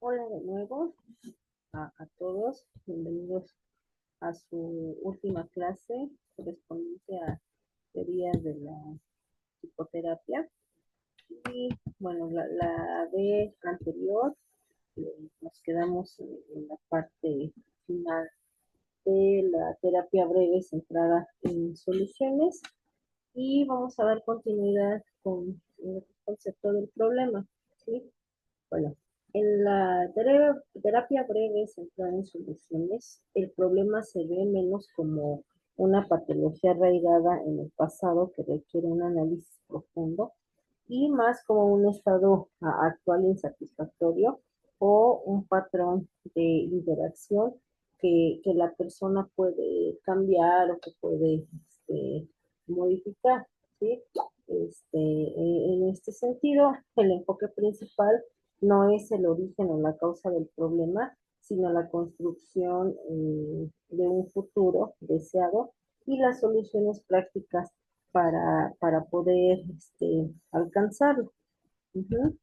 Hola de nuevo a todos, bienvenidos a su última clase correspondiente a teorías de la psicoterapia. Y bueno, la vez anterior nos quedamos en la parte final de la terapia breve centrada en soluciones y vamos a dar continuidad con el concepto del problema, ¿sí? Bueno, en la terapia breve centrada en soluciones, el problema se ve menos como una patología arraigada en el pasado que requiere un análisis profundo y más como un estado actual insatisfactorio o un patrón de interacción que la persona puede cambiar o que puede modificar, ¿sí? En este sentido, el enfoque principal no es el origen o la causa del problema, sino la construcción de un futuro deseado y las soluciones prácticas para poder alcanzarlo. Uh-huh.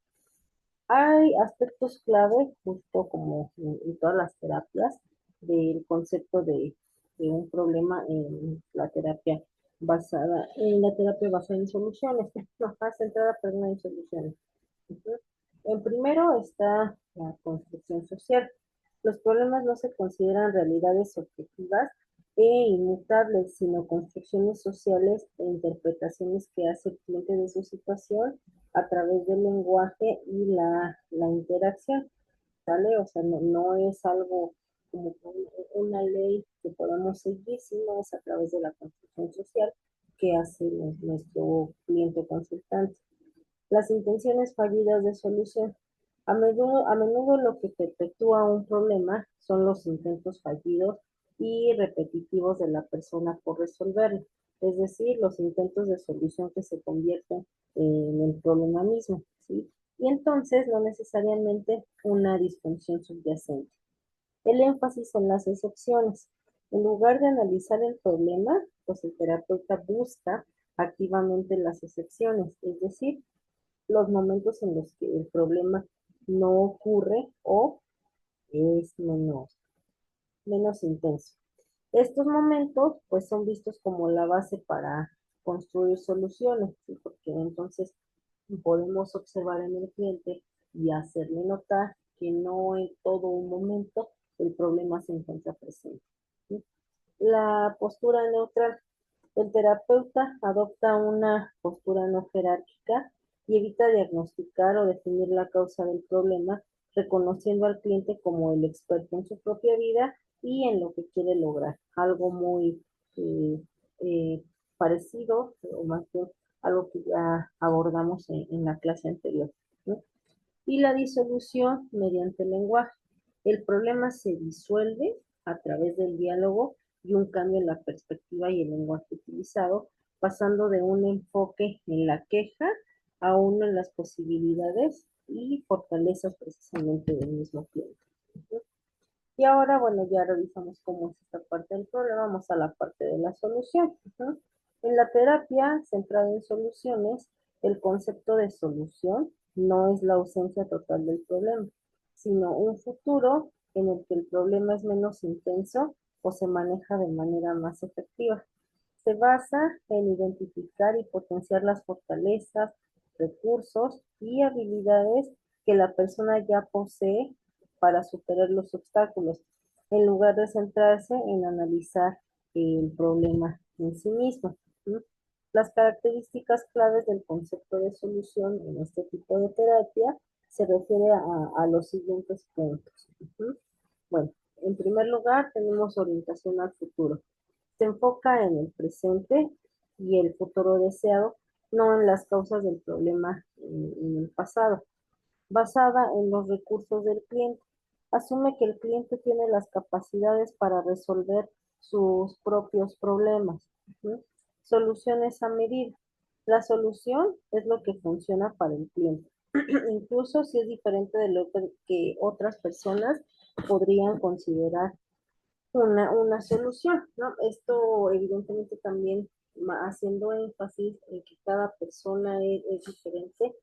Hay aspectos clave, justo como en todas las terapias, del concepto de un problema en la terapia basada en soluciones, no, más centrada, perdón, en soluciones. Uh-huh. En primero está la construcción social. Los problemas no se consideran realidades objetivas e inmutables, sino construcciones sociales e interpretaciones que hace el cliente de su situación a través del lenguaje y la interacción, ¿sale? O sea, no es algo como una ley que podamos seguir, sino es a través de la construcción social que hace nuestro cliente consultante. Las intenciones fallidas de solución. A menudo lo que perpetúa un problema son los intentos fallidos y repetitivos de la persona por resolverlo, es decir, los intentos de solución que se convierten en el problema mismo, ¿sí? Y entonces no necesariamente una disfunción subyacente. El énfasis en las excepciones. En lugar de analizar el problema, pues el terapeuta busca activamente las excepciones, es decir, los momentos en los que el problema no ocurre o es menos intenso. Estos momentos pues son vistos como la base para construir soluciones, ¿sí? Porque entonces podemos observar en el cliente y hacerle notar que no en todo un momento el problema se encuentra presente, ¿sí? La postura neutral. El terapeuta adopta una postura no jerárquica y evita diagnosticar o definir la causa del problema, reconociendo al cliente como el experto en su propia vida y en lo que quiere lograr. Algo muy eh, eh, parecido, o más bien algo que ya abordamos en la clase anterior, ¿no? Y la disolución mediante el lenguaje. El problema se disuelve a través del diálogo y un cambio en la perspectiva y el lenguaje utilizado, pasando de un enfoque en la queja a uno en las posibilidades y fortalezas precisamente del mismo cliente. Y ahora, bueno, ya revisamos cómo es esta parte del problema, vamos a la parte de la solución. En la terapia centrada en soluciones, el concepto de solución no es la ausencia total del problema, sino un futuro en el que el problema es menos intenso o se maneja de manera más efectiva. Se basa en identificar y potenciar las fortalezas, recursos y habilidades que la persona ya posee para superar los obstáculos, en lugar de centrarse en analizar el problema en sí mismo, ¿sí? Las características claves del concepto de solución en este tipo de terapia se refiere a los siguientes puntos. Bueno, en primer lugar tenemos orientación al futuro. Se enfoca en el presente y el futuro deseado, no en las causas del problema en el pasado. Basada en los recursos del cliente. Asume que el cliente tiene las capacidades para resolver sus propios problemas. ¿Sí? Soluciones a medida. La solución es lo que funciona para el cliente, incluso si es diferente de lo que otras personas podrían considerar una solución, ¿no? Esto evidentemente también haciendo énfasis en que cada persona es diferente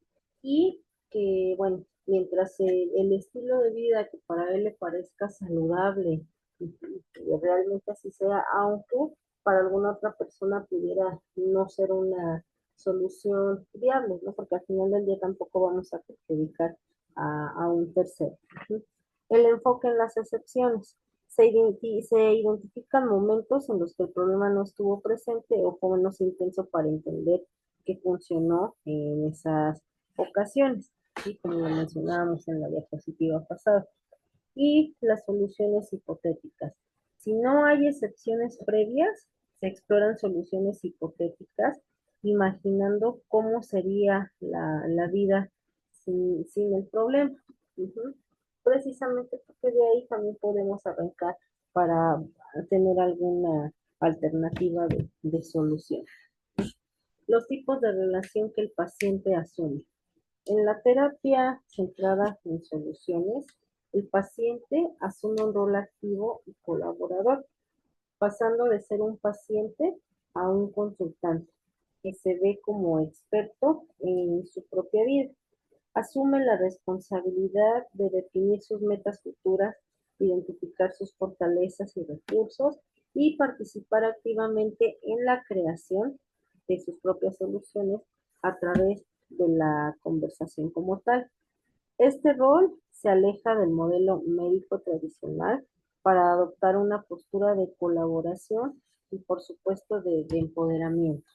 y que, bueno, Mientras el estilo de vida que para él le parezca saludable, y que realmente así sea, aunque para alguna otra persona pudiera no ser una solución viable, ¿no? Porque al final del día tampoco vamos a perjudicar a un tercero. El enfoque en las excepciones. Se identifican momentos en los que el problema no estuvo presente o fue menos intenso para entender que funcionó en esas ocasiones, ¿sí? Como lo mencionábamos en la diapositiva pasada. Y las soluciones hipotéticas. Si no hay excepciones previas, se exploran soluciones hipotéticas, imaginando cómo sería la vida sin el problema. Ujú. Precisamente porque de ahí también podemos arrancar para tener alguna alternativa de solución. Los tipos de relación que el paciente asume. En la terapia centrada en soluciones, el paciente asume un rol activo y colaborador, pasando de ser un paciente a un consultante, que se ve como experto en su propia vida. Asume la responsabilidad de definir sus metas futuras, identificar sus fortalezas y recursos y participar activamente en la creación de sus propias soluciones a través de la conversación como tal. Este rol se aleja del modelo médico tradicional para adoptar una postura de colaboración y, por supuesto, de empoderamiento.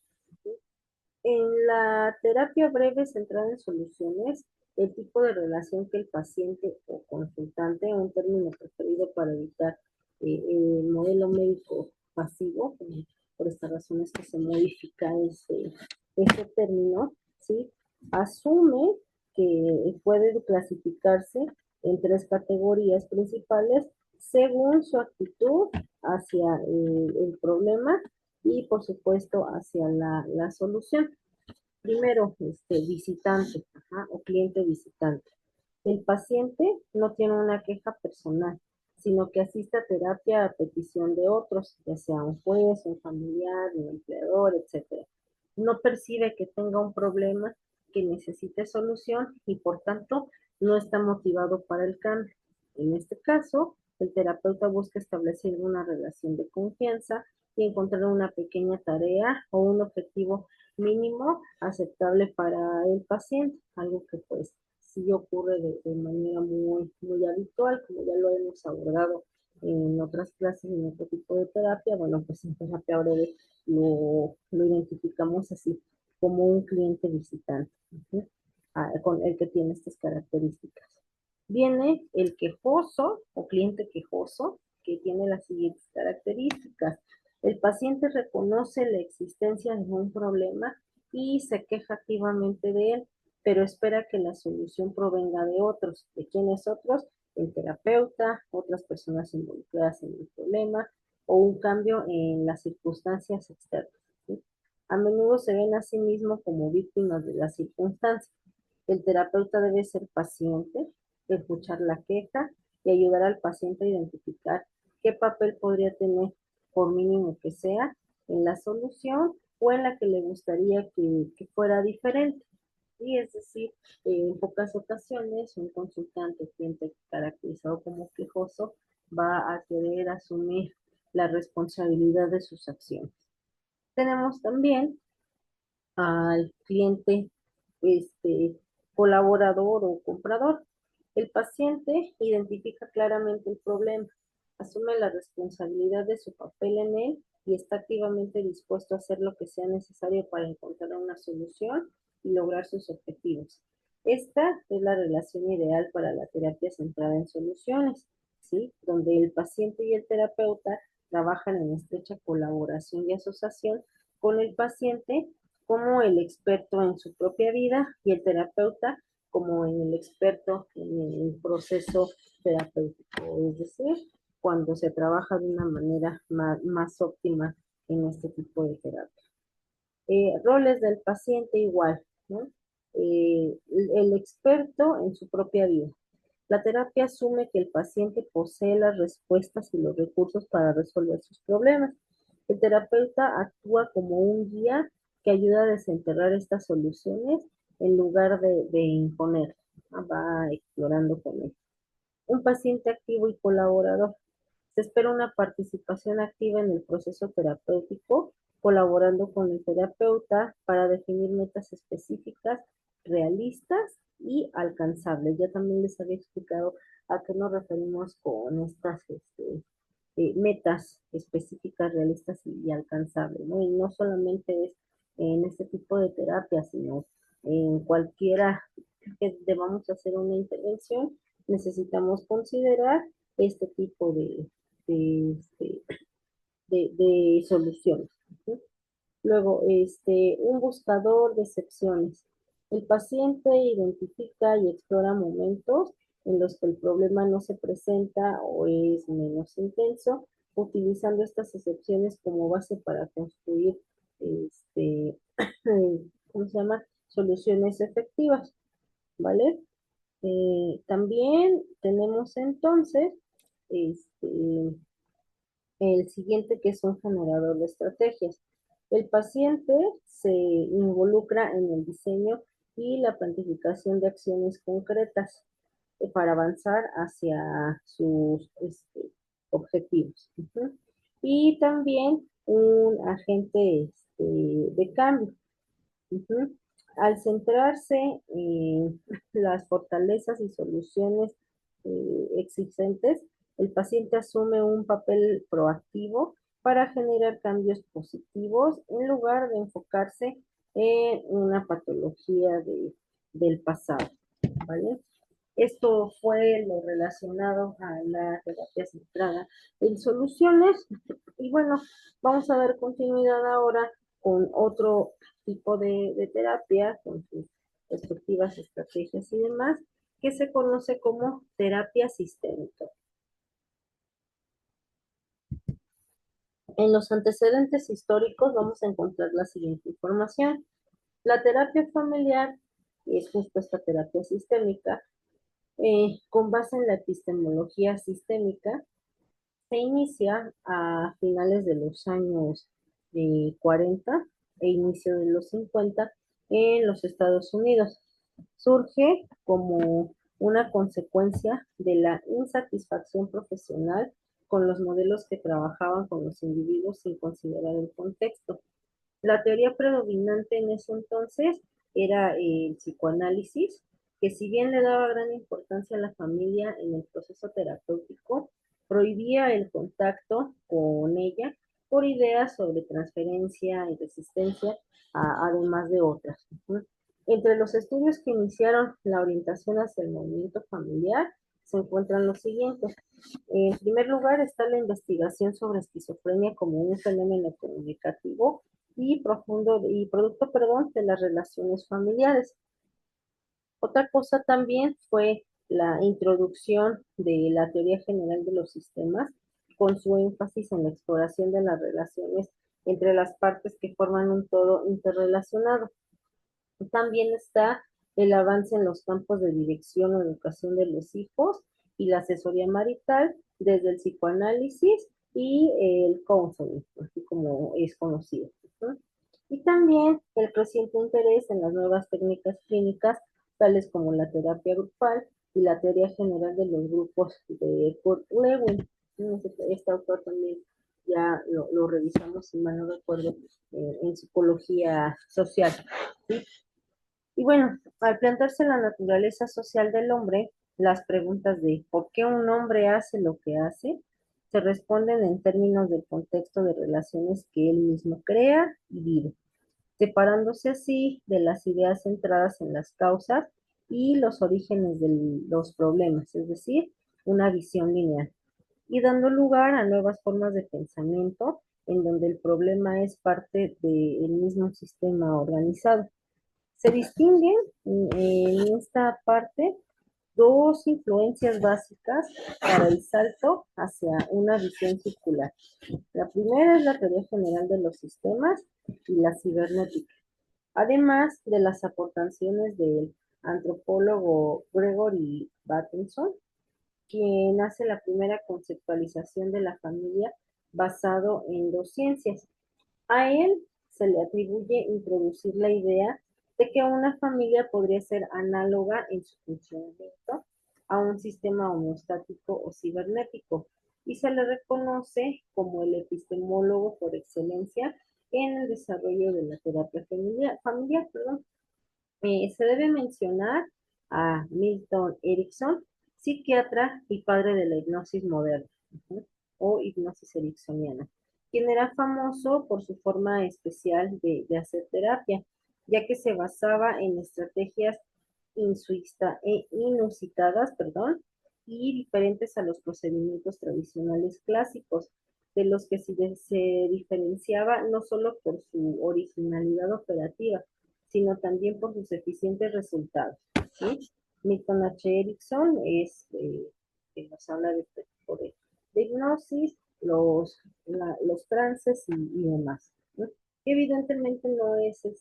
En la terapia breve centrada en soluciones, el tipo de relación que el paciente o consultante, un término preferido para evitar el modelo médico pasivo, por estas razones que se modifica ese término, ¿sí? Asume que puede clasificarse en tres categorías principales según su actitud hacia el problema y por supuesto hacia la solución. Primero, visitante, ajá, o cliente visitante. El paciente no tiene una queja personal, sino que asiste a terapia a petición de otros, ya sea un juez, un familiar, un empleador, etcétera. No percibe que tenga un problema que necesite solución y por tanto no está motivado para el cambio. En este caso, el terapeuta busca establecer una relación de confianza y encontrar una pequeña tarea o un objetivo mínimo aceptable para el paciente, algo que pues sí ocurre de manera muy habitual, como ya lo hemos abordado en otras clases, en otro tipo de terapia. Bueno, pues en terapia breve lo identificamos así, como un cliente visitante, ¿sí? Con el que tiene estas características. Viene el quejoso o cliente quejoso, que tiene las siguientes características. El paciente reconoce la existencia de un problema y se queja activamente de él, pero espera que la solución provenga de otros. ¿De quiénes otros? El terapeuta, otras personas involucradas en el problema o un cambio en las circunstancias externas, ¿sí? A menudo se ven a sí mismos como víctimas de las circunstancias. El terapeuta debe ser paciente, escuchar la queja y ayudar al paciente a identificar qué papel podría tener, por mínimo que sea, en la solución o en la que le gustaría que fuera diferente. Y es decir, en pocas ocasiones un consultante cliente caracterizado como quejoso va a querer asumir la responsabilidad de sus acciones. Tenemos también al cliente este, colaborador o comprador. El paciente identifica claramente el problema, asume la responsabilidad de su papel en él y está activamente dispuesto a hacer lo que sea necesario para encontrar una solución y lograr sus objetivos. Esta es la relación ideal para la terapia centrada en soluciones, ¿sí? Donde el paciente y el terapeuta trabajan en estrecha colaboración y asociación con el paciente como el experto en su propia vida y el terapeuta como en el experto en el proceso terapéutico, es decir, cuando se trabaja de una manera más óptima en este tipo de terapia. Roles del paciente igual, ¿no? El experto en su propia vida. La terapia asume que el paciente posee las respuestas y los recursos para resolver sus problemas. El terapeuta actúa como un guía que ayuda a desenterrar estas soluciones en lugar de imponer. va explorando con él. Un paciente activo y colaborador. Se espera una participación activa en el proceso terapéutico, colaborando con el terapeuta para definir metas específicas, realistas y alcanzables. Ya también les había explicado a qué nos referimos con estas metas específicas, realistas y alcanzables, ¿no? Y no solamente es en este tipo de terapia, sino en cualquiera que debamos hacer una intervención, necesitamos considerar este tipo de, este, de soluciones. ¿Sí? Luego, un buscador de excepciones. El paciente identifica y explora momentos en los que el problema no se presenta o es menos intenso, utilizando estas excepciones como base para construir, este, ¿cómo se llama? Soluciones efectivas, ¿vale? También tenemos entonces, este, el siguiente, que es un generador de estrategias. El paciente se involucra en el diseño y la planificación de acciones concretas para avanzar hacia sus objetivos. Ujú. Y también un agente de cambio. Ujú. Al centrarse en las fortalezas y soluciones existentes, el paciente asume un papel proactivo para generar cambios positivos en lugar de enfocarse en una patología del pasado, ¿vale? Esto fue lo relacionado a la terapia centrada en soluciones. Y bueno, vamos a dar continuidad ahora con otro tipo de terapia, con sus respectivas estrategias y demás, que se conoce como terapia sistémica. En los antecedentes históricos vamos a encontrar la siguiente información. La terapia familiar, y es justo esta terapia sistémica, con base en la epistemología sistémica, se inicia a finales de los años 40 e inicio de los 50 en los Estados Unidos. Surge como una consecuencia de la insatisfacción profesional con los modelos que trabajaban con los individuos sin considerar el contexto. La teoría predominante en ese entonces era el psicoanálisis, que si bien le daba gran importancia a la familia en el proceso terapéutico, prohibía el contacto con ella por ideas sobre transferencia y resistencia, además de otras. Entre los estudios que iniciaron la orientación hacia el movimiento familiar se encuentran los siguientes. En primer lugar está la investigación sobre esquizofrenia como un fenómeno comunicativo y profundo y producto, perdón, de las relaciones familiares. Otra cosa también fue la introducción de la teoría general de los sistemas, con su énfasis en la exploración de las relaciones entre las partes que forman un todo interrelacionado. También está el avance en los campos de dirección o educación de los hijos y la asesoría marital desde el psicoanálisis y el counseling, así como es conocido. ¿No? Y también el creciente interés en las nuevas técnicas clínicas, tales como la terapia grupal y la teoría general de los grupos de Kurt Lewin. Este autor también ya lo revisamos, si mal no recuerdo, en psicología social. ¿Sí? Y bueno, al plantearse la naturaleza social del hombre, las preguntas de por qué un hombre hace lo que hace, se responden en términos del contexto de relaciones que él mismo crea y vive, separándose así de las ideas centradas en las causas y los orígenes de los problemas, es decir, una visión lineal, y dando lugar a nuevas formas de pensamiento en donde el problema es parte del mismo sistema organizado. Se distinguen en esta parte dos influencias básicas para el salto hacia una visión circular. La primera es la teoría general de los sistemas y la cibernética, además de las aportaciones del antropólogo Gregory Bateson, quien hace la primera conceptualización de la familia basado en dos ciencias. A él se le atribuye introducir la idea de que una familia podría ser análoga en su funcionamiento a un sistema homeostático o cibernético y se le reconoce como el epistemólogo por excelencia en el desarrollo de la terapia familiar, perdón. Se debe mencionar a Milton Erickson, psiquiatra y padre de la hipnosis moderna, o hipnosis ericksoniana, quien era famoso por su forma especial hacer terapia, ya que se basaba en estrategias inusitadas, perdón, y diferentes a los procedimientos tradicionales clásicos, de los que se diferenciaba no solo por su originalidad operativa, sino también por sus eficientes resultados, ¿sí? Milton H. Erickson que nos habla de este tipo de hipnosis, los trances y demás, ¿no? Evidentemente no es el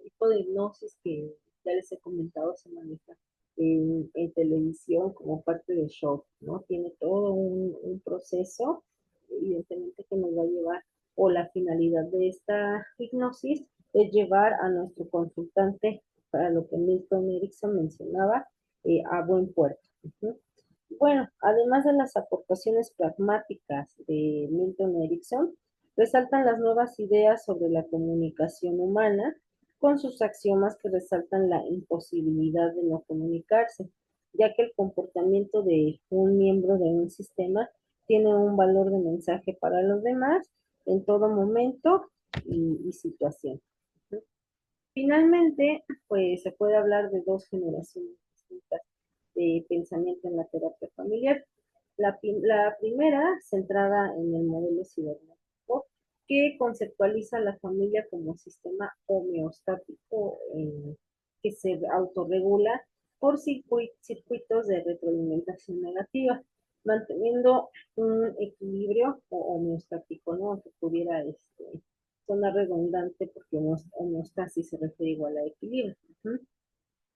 tipo de hipnosis que ya les he comentado se maneja en televisión como parte del show, ¿no? Tiene todo un proceso, evidentemente, que nos va a llevar, o la finalidad de esta hipnosis es llevar a nuestro consultante, para lo que Milton Erickson mencionaba, a buen puerto. Uh-huh. Bueno, además de las aportaciones pragmáticas de Milton Erickson, resaltan las nuevas ideas sobre la comunicación humana, con sus axiomas que resaltan la imposibilidad de no comunicarse, ya que el comportamiento de un miembro de un sistema tiene un valor de mensaje para los demás en todo momento y situación. Finalmente, pues se puede hablar de dos generaciones distintas de pensamiento en la terapia familiar. La primera, centrada en el modelo cibernético, que conceptualiza a la familia como sistema homeostático que se autorregula por circuitos de retroalimentación negativa, manteniendo un equilibrio homeostático, ¿no? Que pudiera sonar redundante porque homeostasis se refiere igual a equilibrio. Uh-huh.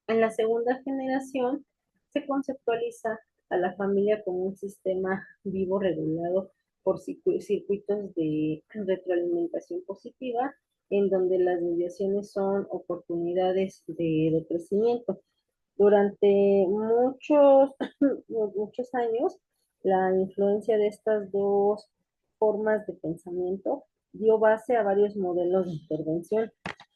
En la segunda generación se conceptualiza a la familia como un sistema vivo regulado por circuitos de retroalimentación positiva, en donde las mediaciones son oportunidades de crecimiento. Durante muchos años, la influencia de estas dos formas de pensamiento dio base a varios modelos de intervención,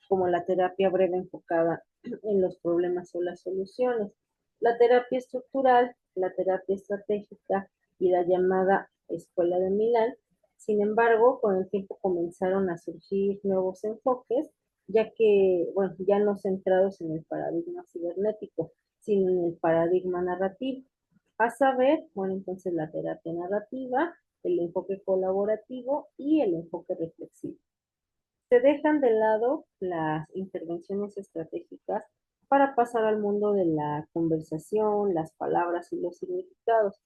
como la terapia breve enfocada en los problemas o las soluciones, la terapia estructural, la terapia estratégica y la llamada Escuela de Milán. Sin embargo, con el tiempo comenzaron a surgir nuevos enfoques, ya que, bueno, ya no centrados en el paradigma cibernético, sino en el paradigma narrativo. A saber, bueno, entonces la terapia narrativa, el enfoque colaborativo y el enfoque reflexivo. Se dejan de lado las intervenciones estratégicas para pasar al mundo de la conversación, las palabras y los significados.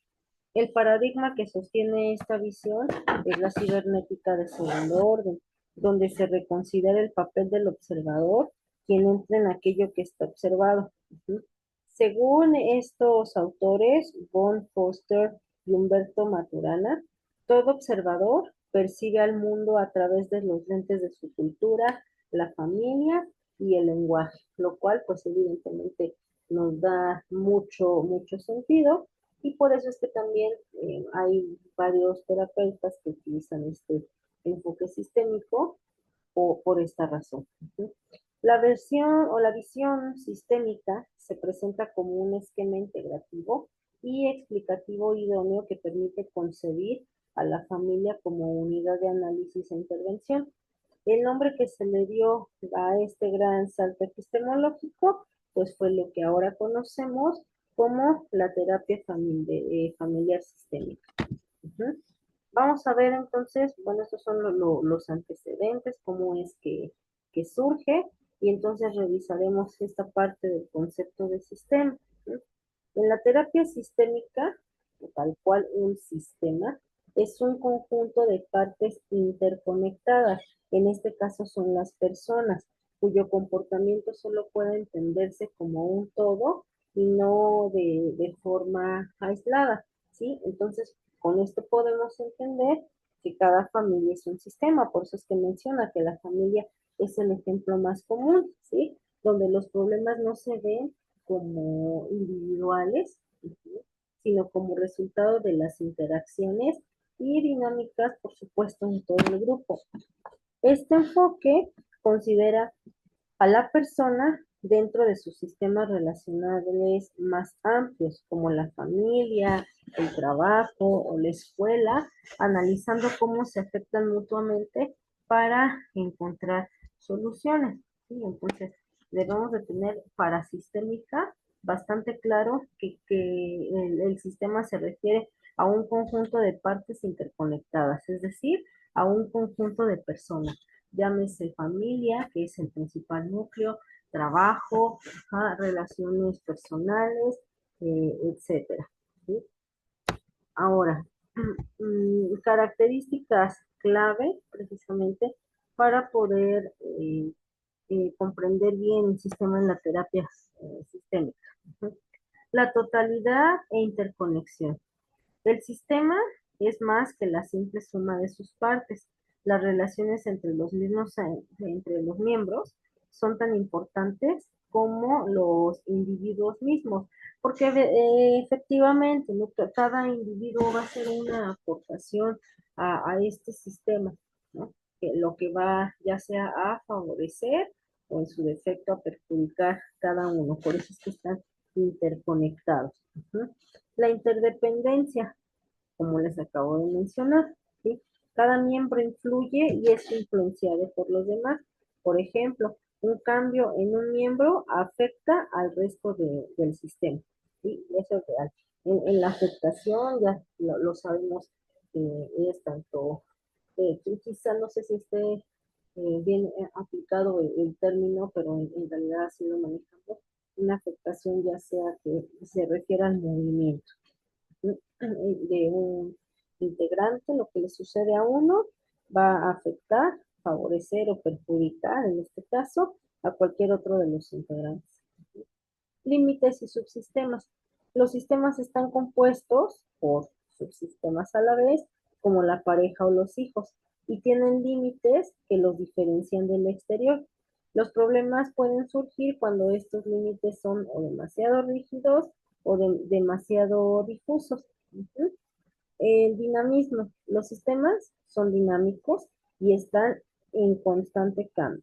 El paradigma que sostiene esta visión es la cibernética de segundo orden, donde se reconsidera el papel del observador, quien entra en aquello que está observado. Uh-huh. Según estos autores, Von Foster y Humberto Maturana, todo observador percibe al mundo a través de los lentes de su cultura, la familia y el lenguaje, lo cual pues evidentemente nos da mucho sentido, y por eso es que también hay varios terapeutas que utilizan este enfoque sistémico por esta razón. Uh-huh. La versión o la visión sistémica se presenta como un esquema integrativo y explicativo idóneo que permite concebir a la familia como unidad de análisis e intervención. El nombre que se le dio a este gran salto epistemológico, pues fue lo que ahora conocemos como la terapia familiar sistémica. Uh-huh. Vamos a ver entonces, bueno, estos son los antecedentes, cómo es que surge, y entonces revisaremos esta parte del concepto de sistema. ¿Sí? En la terapia sistémica, tal cual un sistema, es un conjunto de partes interconectadas. En este caso son las personas, cuyo comportamiento solo puede entenderse como un todo y no de forma aislada, ¿sí? Entonces, con esto podemos entender que cada familia es un sistema, por eso es que menciona que la familia es el ejemplo más común, ¿sí? donde los problemas no se ven como individuales, sino como resultado de las interacciones y dinámicas, por supuesto, en todo el grupo. Este enfoque considera a la persona dentro de sus sistemas relacionales más amplios, como la familia, el trabajo o la escuela, analizando cómo se afectan mutuamente para encontrar soluciones. ¿Sí? Entonces, debemos de tener parasistémica bastante claro que el sistema se refiere a un conjunto de partes interconectadas, es decir, a un conjunto de personas, llámese familia, que es el principal núcleo, trabajo, relaciones personales, etcétera. ¿Sí? Ahora, características clave precisamente para poder comprender bien el sistema en la terapia sistémica. La totalidad e interconexión. El sistema es más que la simple suma de sus partes. Las relaciones entre los mismos, entre los miembros son tan importantes como los individuos mismos, porque efectivamente, ¿no? Cada individuo va a hacer una aportación a este sistema, ¿no? Lo que va ya sea a favorecer o en su defecto a perjudicar cada uno. Por eso es que están interconectados. La interdependencia, como les acabo de mencionar, ¿sí? Cada miembro influye y es influenciado por los demás. Por ejemplo, un cambio en un miembro afecta al resto del sistema, ¿sí? Eso es real. En la afectación, ya lo sabemos, es tanto, quizá no sé si esté bien aplicado el término, pero en realidad así lo manejamos, una afectación ya sea que se refiera al movimiento de un integrante, lo que le sucede a uno va a afectar, favorecer o perjudicar, en este caso, a cualquier otro de los integrantes. Límites y subsistemas. Los sistemas están compuestos por subsistemas a la vez, como la pareja o los hijos, y tienen límites que los diferencian del exterior. Los problemas pueden surgir cuando estos límites son o demasiado rígidos o demasiado difusos. El dinamismo. Los sistemas son dinámicos y están en constante cambio.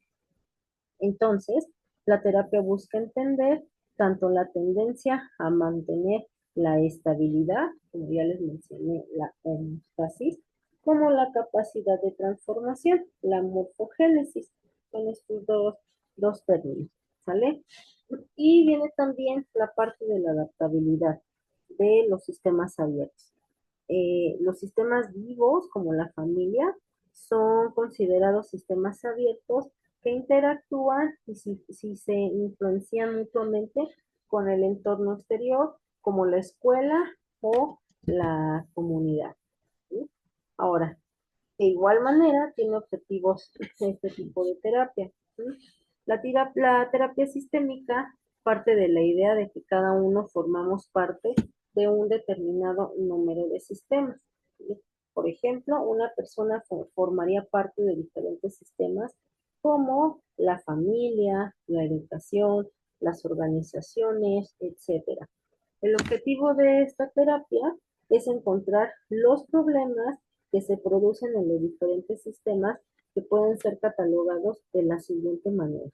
Entonces, la terapia busca entender tanto la tendencia a mantener la estabilidad, como ya les mencioné, la homeostasis, como la capacidad de transformación, la morfogénesis. Son estos dos términos, ¿sale? Y viene también la parte de la adaptabilidad de los sistemas abiertos. Los sistemas vivos, como la familia, son considerados sistemas abiertos que interactúan y si se influencian mutuamente con el entorno exterior, como la escuela o la comunidad. ¿Sí? Ahora, de igual manera, tiene objetivos este tipo de terapia. ¿Sí? La terapia sistémica parte de la idea de que cada uno formamos parte de un determinado número de sistemas. ¿Sí? Por ejemplo, una persona formaría parte de diferentes sistemas como la familia, la educación, las organizaciones, etcétera. El objetivo de esta terapia es encontrar los problemas que se producen en los diferentes sistemas que pueden ser catalogados de la siguiente manera.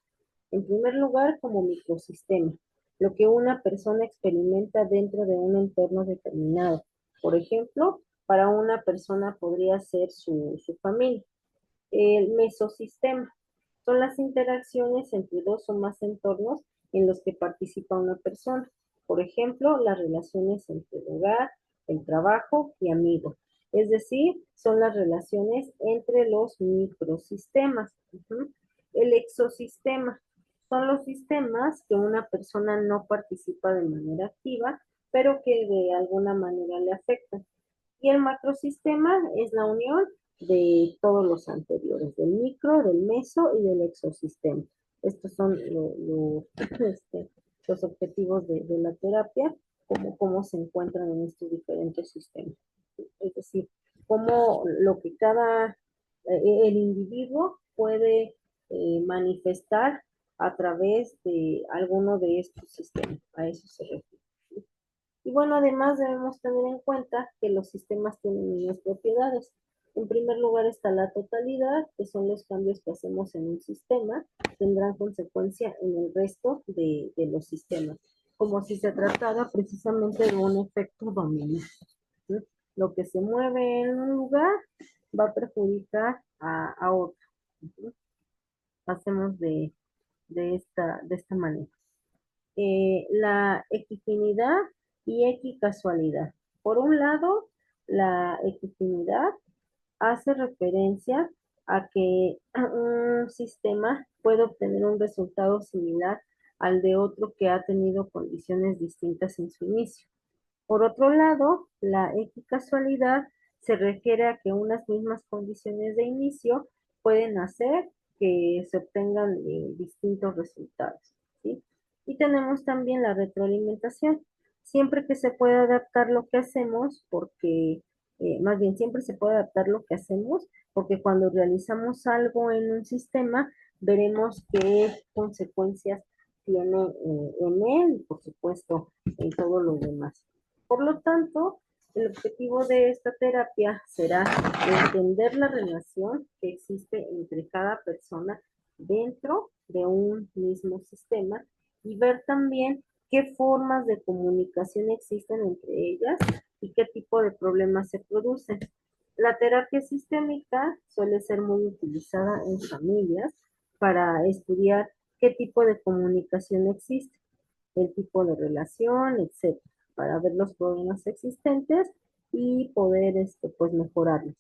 En primer lugar, como microsistema, lo que una persona experimenta dentro de un entorno determinado. Por ejemplo, para una persona podría ser su familia. El mesosistema son las interacciones entre dos o más entornos en los que participa una persona. Por ejemplo, las relaciones entre el hogar, el trabajo y amigos. Es decir, son las relaciones entre los microsistemas. El exosistema son los sistemas que una persona no participa de manera activa, pero que de alguna manera le afectan. Y el macrosistema es la unión de todos los anteriores, del micro, del meso y del exosistema. Estos son los objetivos de la terapia, cómo se encuentran en estos diferentes sistemas. Es decir, cómo lo que el individuo puede manifestar a través de alguno de estos sistemas. A eso se refiere. ¿Sí? Y bueno, además debemos tener en cuenta que los sistemas tienen unas propiedades. En primer lugar está la totalidad, que son los cambios que hacemos en un sistema, tendrán consecuencia en el resto de los sistemas, como si se tratara precisamente de un efecto dominó. ¿Sí? Lo que se mueve en un lugar va a perjudicar a otro. ¿Sí? Hacemos de esta manera. La equifinidad y equicasualidad. Por un lado, la equifinidad hace referencia a que un sistema puede obtener un resultado similar al de otro que ha tenido condiciones distintas en su inicio. Por otro lado, la equicasualidad se refiere a que unas mismas condiciones de inicio pueden hacer que se obtengan distintos resultados, ¿sí? Y tenemos también la retroalimentación. Siempre que se puede adaptar lo que hacemos, porque más bien siempre se puede adaptar lo que hacemos, porque cuando realizamos algo en un sistema, veremos qué consecuencias tiene en él y por supuesto en todos los demás. Por lo tanto, el objetivo de esta terapia será entender la relación que existe entre cada persona dentro de un mismo sistema y ver también qué formas de comunicación existen entre ellas y qué tipo de problemas se producen. La terapia sistémica suele ser muy utilizada en familias para estudiar qué tipo de comunicación existe, el tipo de relación, etcétera, para ver los problemas existentes y poder pues mejorarlos.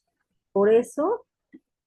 Por eso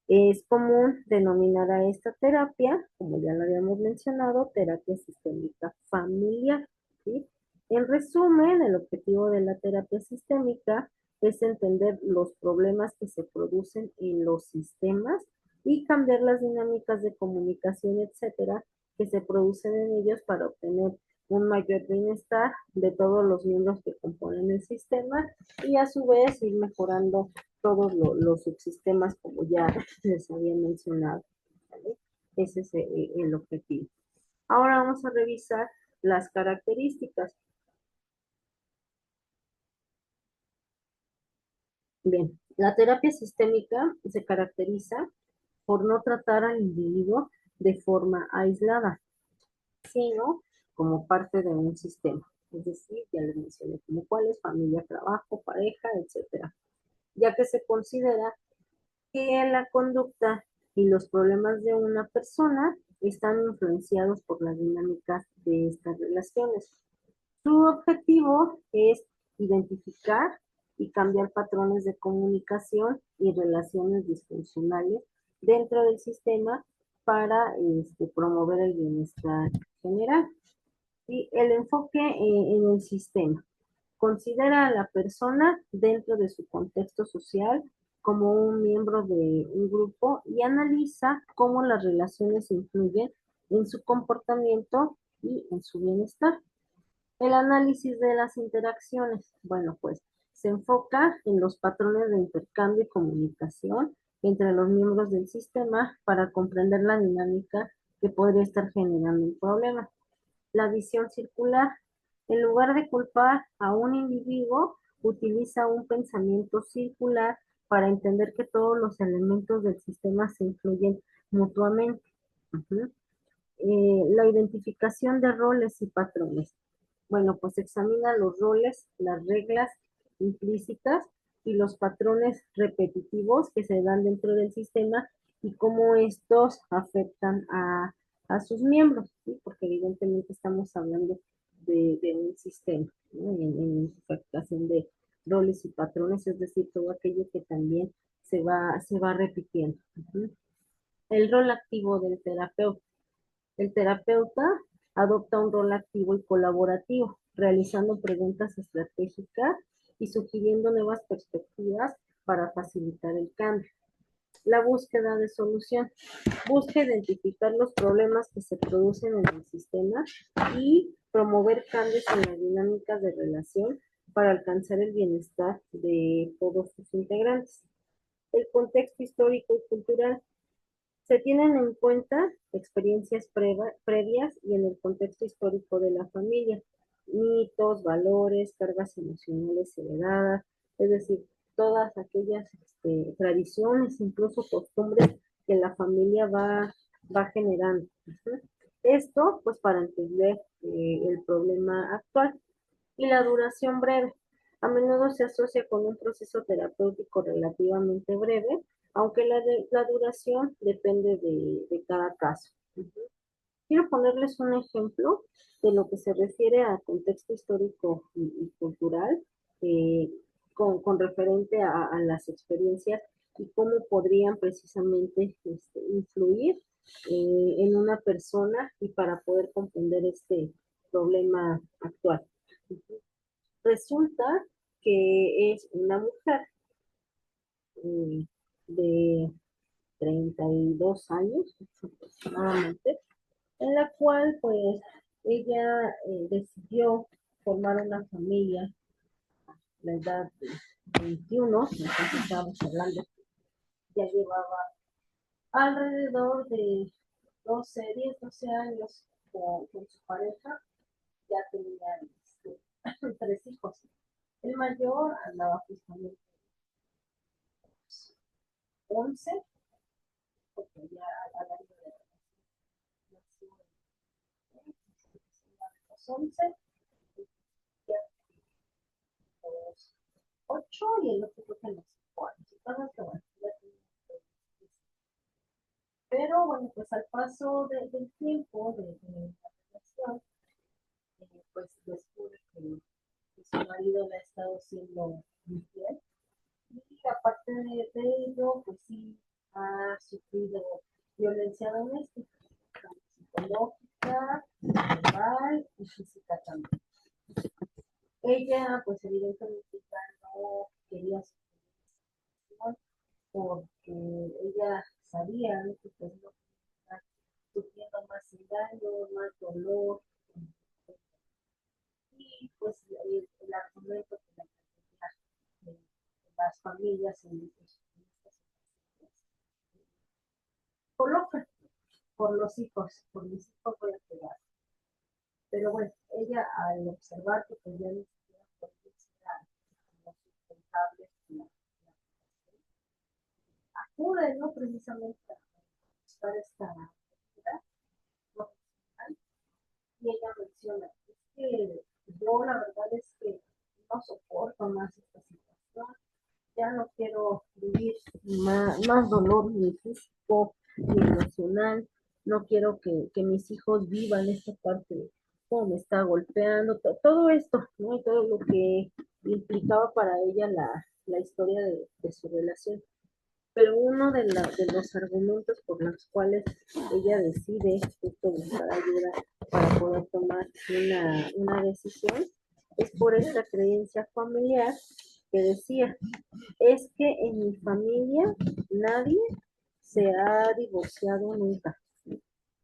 es común denominar a esta terapia, como ya lo habíamos mencionado, terapia sistémica familiar, ¿sí? En resumen, el objetivo de la terapia sistémica es entender los problemas que se producen en los sistemas y cambiar las dinámicas de comunicación, etcétera, que se producen en ellos para obtener un mayor bienestar de todos los miembros que componen el sistema y a su vez ir mejorando todos los subsistemas como ya les había mencionado. ¿Vale? Ese es el objetivo. Ahora vamos a revisar las características. Bien, la terapia sistémica se caracteriza por no tratar al individuo de forma aislada, sino como parte de un sistema. Es decir, ya les mencioné como cuáles, familia, trabajo, pareja, etcétera. Ya que se considera que la conducta y los problemas de una persona están influenciados por las dinámicas de estas relaciones. Su objetivo es identificar y cambiar patrones de comunicación y relaciones disfuncionales dentro del sistema para promover el bienestar general. Y el enfoque en el sistema. Considera a la persona dentro de su contexto social como un miembro de un grupo y analiza cómo las relaciones influyen en su comportamiento y en su bienestar. El análisis de las interacciones, bueno, pues se enfoca en los patrones de intercambio y comunicación entre los miembros del sistema para comprender la dinámica que podría estar generando un problema. La visión circular, en lugar de culpar a un individuo, utiliza un pensamiento circular para entender que todos los elementos del sistema se influyen mutuamente. Uh-huh. La identificación de roles y patrones. Bueno, pues examina los roles, las reglas implícitas y los patrones repetitivos que se dan dentro del sistema y cómo estos afectan a sus miembros, ¿sí? Porque evidentemente estamos hablando de un sistema, ¿no? En su afectación de roles y patrones, es decir, todo aquello que también se va repitiendo. Uh-huh. El rol activo del terapeuta. El terapeuta adopta un rol activo y colaborativo, realizando preguntas estratégicas y sugiriendo nuevas perspectivas para facilitar el cambio. La búsqueda de solución. Busca identificar los problemas que se producen en el sistema y promover cambios en las dinámicas de relación para alcanzar el bienestar de todos sus integrantes. El contexto histórico y cultural. Se tienen en cuenta experiencias previas y en el contexto histórico de la familia, mitos, valores, cargas emocionales heredadas, es decir, todas aquellas tradiciones, incluso costumbres que la familia va generando. Esto, pues, para entender el problema actual. Y la duración breve. A menudo se asocia con un proceso terapéutico relativamente breve, aunque la duración depende de cada caso. Quiero ponerles un ejemplo de lo que se refiere a contexto histórico y cultural, eh, con referente a las experiencias y cómo podrían precisamente influir en una persona y para poder comprender este problema actual. Resulta que es una mujer eh, de 32 años aproximadamente, en la cual pues ella decidió formar una familia a la edad de 21, entonces estábamos hablando, ya llevaba alrededor de 10, 12 años con su pareja, ya tenían 3 hijos. El mayor andaba justamente 11, porque ya al año de nació los 11, ya los 8 y el otro creo que los 4. Pero bueno, pues al paso del tiempo, de la relación, pues descubre que su marido le ha estado siendo infiel. Y aparte de ello, pues sí ha sufrido violencia doméstica, tanto psicológica, verbal y física también. Ella, pues evidentemente ya no quería sufrir, porque ella sabía, ¿no?, que pues no estaba sufriendo más engaño, más dolor, y pues el argumento que la de las familias en estas situaciones coloca por mis hijos voy a pegar. Pero bueno, ella al observar que pues ya ni siquiera podía ser como sustentable acude, ¿no?, precisamente a buscar esta ayuda profesional. Y ella menciona, es que yo la verdad es que no soporto más esta situación, ya no quiero vivir más dolor ni físico ni emocional, no quiero que mis hijos vivan esta parte de cómo me está golpeando, todo esto, ¿no? Y todo lo que implicaba para ella la historia de su relación. Pero uno de los argumentos por los cuales ella decide justo buscar ayuda para poder tomar una decisión es por esta creencia familiar que decía, es que en mi familia nadie se ha divorciado nunca.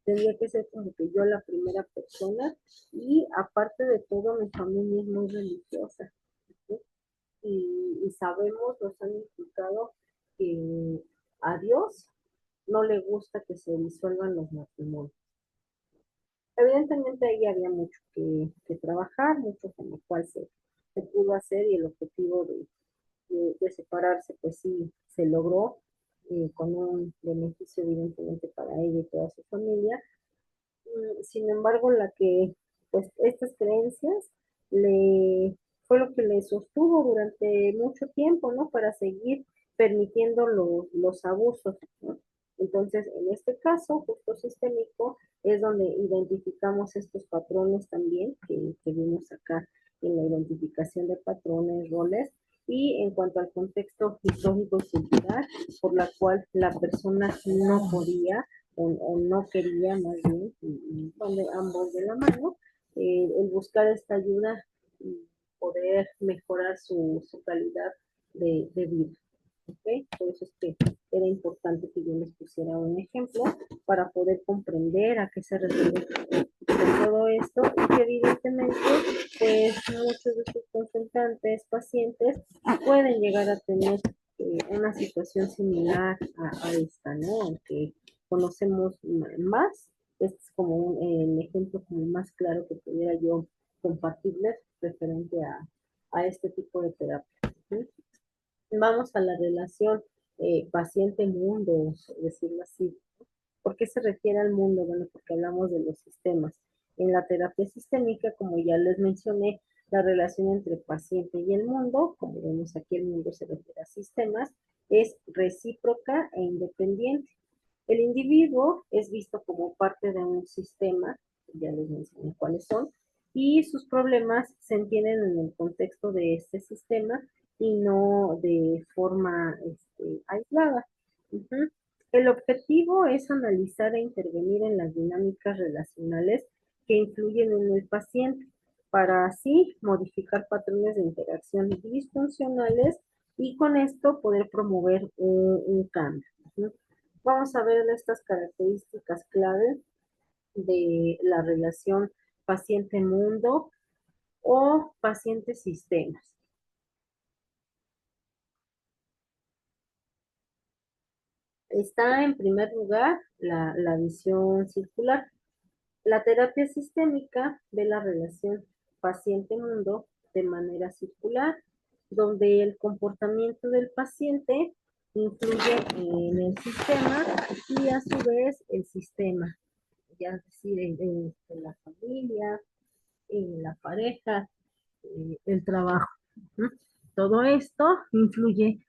Tendría que ser como que yo la primera persona y aparte de todo mi familia es muy religiosa, ¿sí? Y sabemos, nos han inculcado que a Dios no le gusta que se disuelvan los matrimonios. Evidentemente ahí había mucho que trabajar, mucho con lo cual se pudo hacer y el objetivo de separarse pues sí se logró con un beneficio evidentemente para ella y toda su familia. Sin embargo, pues estas creencias le, fue lo que le sostuvo durante mucho tiempo, ¿no? Para seguir permitiendo los abusos, ¿no? Entonces, en este caso, justo sistémico, es donde identificamos estos patrones también que vimos acá en la identificación de patrones, roles, y en cuanto al contexto histórico y cultural, por la cual la persona no podía o no quería más bien, y donde ambos de la mano, el buscar esta ayuda y poder mejorar su calidad de vida. ¿Okay? Por eso es que era importante que yo les pusiera un ejemplo para poder comprender a qué se refiere todo esto y que evidentemente pues muchos de sus consultantes, pacientes pueden llegar a tener una situación similar a esta, ¿no? Aunque conocemos más. Este es como el ejemplo como más claro que pudiera yo compartirles referente a este tipo de terapia. ¿Sí? Vamos a la relación paciente-mundo, decirlo así. ¿Por qué se refiere al mundo? Bueno, porque hablamos de los sistemas. En la terapia sistémica, como ya les mencioné, la relación entre paciente y el mundo, como vemos aquí el mundo se refiere a sistemas, es recíproca e independiente. El individuo es visto como parte de un sistema, ya les mencioné cuáles son, y sus problemas se entienden en el contexto de este sistema y no de forma aislada. Ujú. El objetivo es analizar e intervenir en las dinámicas relacionales que influyen en el paciente para así modificar patrones de interacción disfuncionales y con esto poder promover un cambio. ¿No? Vamos a ver estas características clave de la relación paciente-mundo o paciente-sistemas. Está en primer lugar la visión circular. La terapia sistémica ve la relación paciente-mundo de manera circular, donde el comportamiento del paciente influye en el sistema y a su vez el sistema, ya es decir, en la familia, en la pareja, el trabajo. ¿No? Todo esto influye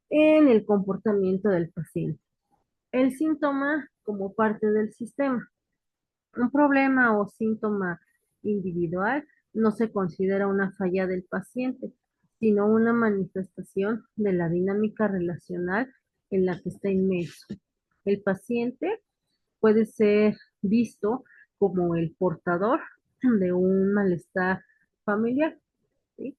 en el comportamiento del paciente. El síntoma como parte del sistema. Un problema o síntoma individual no se considera una falla del paciente, sino una manifestación de la dinámica relacional en la que está inmerso. El paciente puede ser visto como el portador de un malestar familiar. ¿Sí?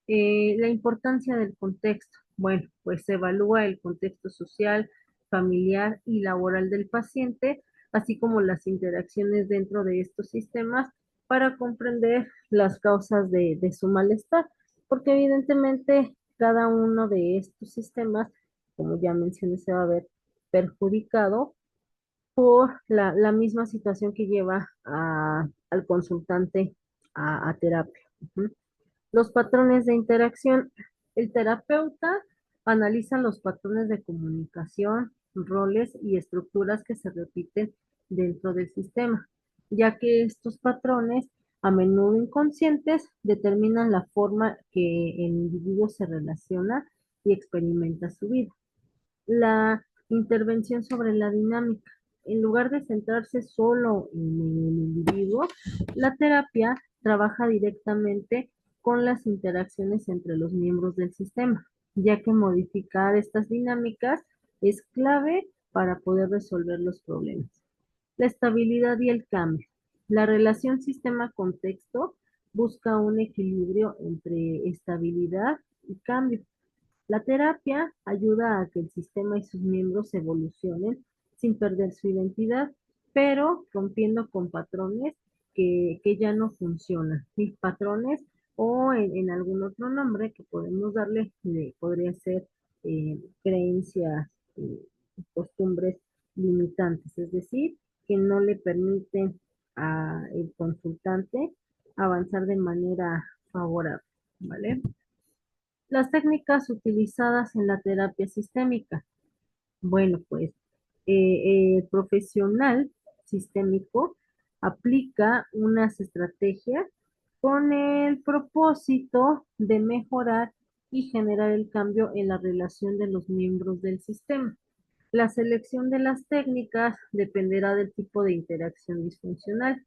La importancia del contexto. Bueno, pues se evalúa el contexto social, familiar y laboral del paciente, así como las interacciones dentro de estos sistemas para comprender las causas de su malestar, porque evidentemente cada uno de estos sistemas, como ya mencioné, se va a ver perjudicado por la misma situación que lleva al consultante a terapia. Ujú. Los patrones de interacción. El terapeuta analiza los patrones de comunicación, roles y estructuras que se repiten dentro del sistema, ya que estos patrones, a menudo inconscientes, determinan la forma que el individuo se relaciona y experimenta su vida. La intervención sobre la dinámica. En lugar de centrarse solo en el individuo, la terapia trabaja directamente con las interacciones entre los miembros del sistema, ya que modificar estas dinámicas es clave para poder resolver los problemas. La estabilidad y el cambio. La relación sistema-contexto busca un equilibrio entre estabilidad y cambio. La terapia ayuda a que el sistema y sus miembros evolucionen sin perder su identidad, pero rompiendo con patrones que ya no funcionan. ¿Sí? Patrones o en algún otro nombre que podemos darle, podría ser creencias, costumbres limitantes, es decir, que no le permiten al consultante avanzar de manera favorable, ¿vale? Las técnicas utilizadas en la terapia sistémica. Bueno, pues el profesional sistémico aplica unas estrategias con el propósito de mejorar y generar el cambio en la relación de los miembros del sistema. La selección de las técnicas dependerá del tipo de interacción disfuncional.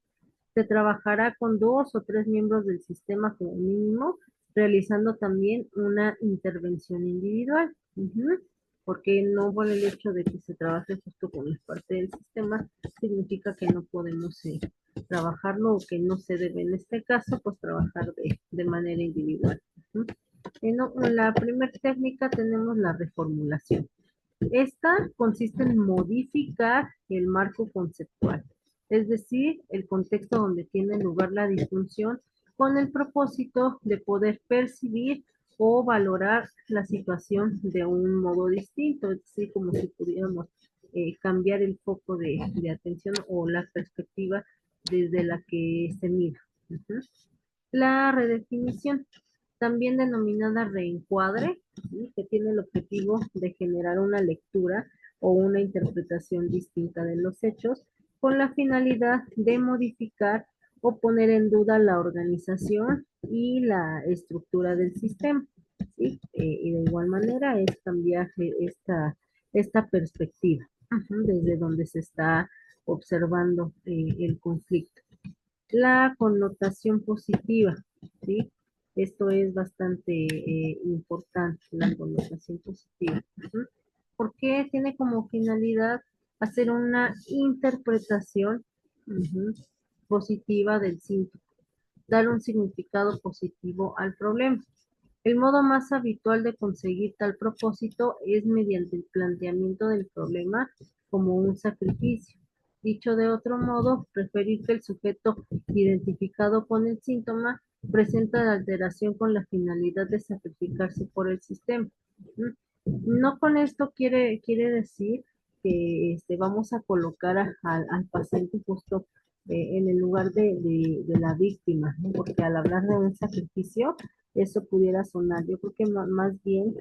Se trabajará con dos o tres miembros del sistema como mínimo, realizando también una intervención individual. Ujú. Porque no por el hecho de que se trabaje justo con las partes del sistema, significa que no podemos trabajarlo o que no se debe en este caso, pues trabajar de manera individual. Ujú. En la primera técnica tenemos la reformulación. Esta consiste en modificar el marco conceptual, es decir, el contexto donde tiene lugar la disfunción con el propósito de poder percibir o valorar la situación de un modo distinto, es decir, como si pudiéramos cambiar el foco de atención o la perspectiva desde la que se mira. Ujú. La redefinición, también denominada reencuadre, ¿sí? Que tiene el objetivo de generar una lectura o una interpretación distinta de los hechos con la finalidad de modificar o poner en duda la organización y la estructura del sistema. ¿Sí? Y de igual manera es cambiar esta perspectiva, desde donde se está observando el conflicto. La connotación positiva, ¿sí? Esto es bastante importante, la connotación positiva. ¿Sí? Porque tiene como finalidad hacer una interpretación positiva del síntoma, dar un significado positivo al problema. El modo más habitual de conseguir tal propósito es mediante el planteamiento del problema como un sacrificio. Dicho de otro modo, preferir que el sujeto identificado con el síntoma presenta la alteración con la finalidad de sacrificarse por el sistema. No con esto quiere decir que vamos a colocar al paciente justo en el lugar de la víctima, ¿no? Porque al hablar de un sacrificio, eso pudiera sonar. Yo creo que más bien,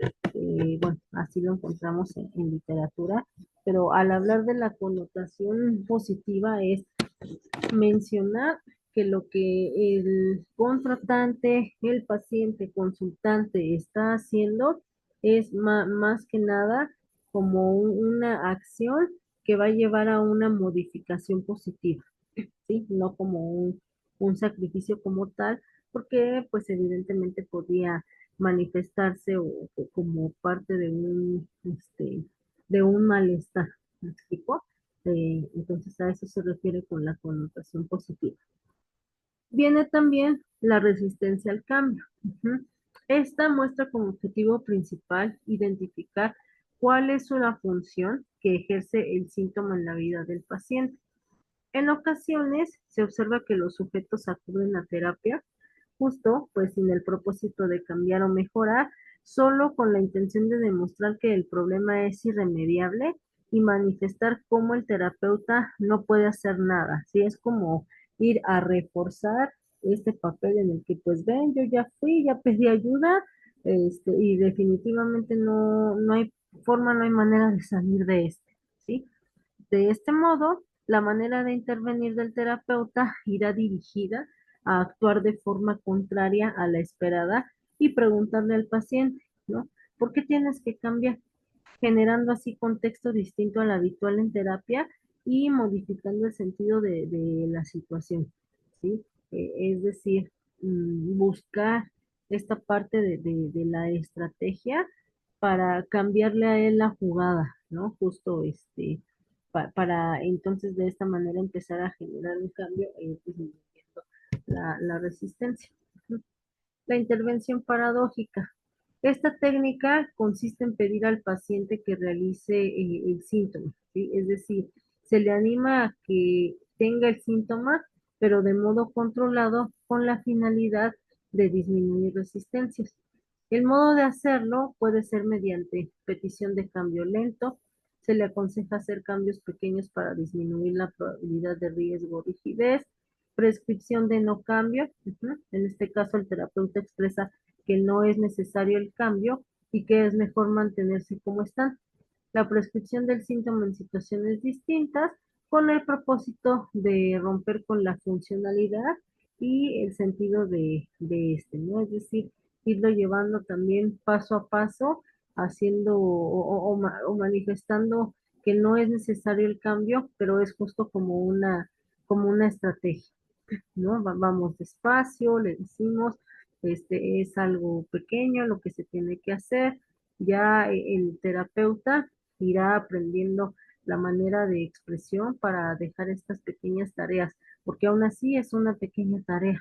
bueno, así lo encontramos en literatura, pero al hablar de la connotación positiva es mencionar que lo que el contratante, el paciente, consultante está haciendo es más que nada como una acción que va a llevar a una modificación positiva, ¿sí? No como un sacrificio como tal, porque pues evidentemente podría manifestarse o como parte de un malestar, ¿me explico? Entonces a eso se refiere con la connotación positiva. Viene también la resistencia al cambio. Ujú. Esta muestra como objetivo principal identificar cuál es la función que ejerce el síntoma en la vida del paciente. En ocasiones se observa que los sujetos acuden a terapia justo pues sin el propósito de cambiar o mejorar, solo con la intención de demostrar que el problema es irremediable y manifestar cómo el terapeuta no puede hacer nada. ¿Sí? Es como ir a reforzar este papel en el que pues ven, yo ya fui, ya pedí ayuda, y definitivamente no hay forma, no hay manera de salir de este, ¿sí? De este modo, la manera de intervenir del terapeuta irá dirigida a actuar de forma contraria a la esperada y preguntarle al paciente, ¿no? ¿Por qué tienes que cambiar? Generando así contexto distinto al habitual en terapia y modificando el sentido de la situación, ¿sí? Es decir, buscar esta parte de la estrategia para cambiarle a él la jugada, ¿no? Justo para entonces de esta manera empezar a generar un cambio disminuyendo la resistencia. La intervención paradójica. Esta técnica consiste en pedir al paciente que realice el síntoma, ¿sí? Es decir, se le anima a que tenga el síntoma, pero de modo controlado con la finalidad de disminuir resistencias. El modo de hacerlo puede ser mediante petición de cambio lento. Se le aconseja hacer cambios pequeños para disminuir la probabilidad de riesgo o rigidez. Prescripción de no cambio. En este caso, el terapeuta expresa que no es necesario el cambio y que es mejor mantenerse como están. La prescripción del síntoma en situaciones distintas con el propósito de romper con la funcionalidad y el sentido de ¿no? Es decir, irlo llevando también paso a paso, haciendo o manifestando que no es necesario el cambio, pero es justo como una estrategia, ¿no? Vamos despacio, le decimos, es algo pequeño lo que se tiene que hacer, ya el terapeuta irá aprendiendo la manera de expresión para dejar estas pequeñas tareas, porque aún así es una pequeña tarea.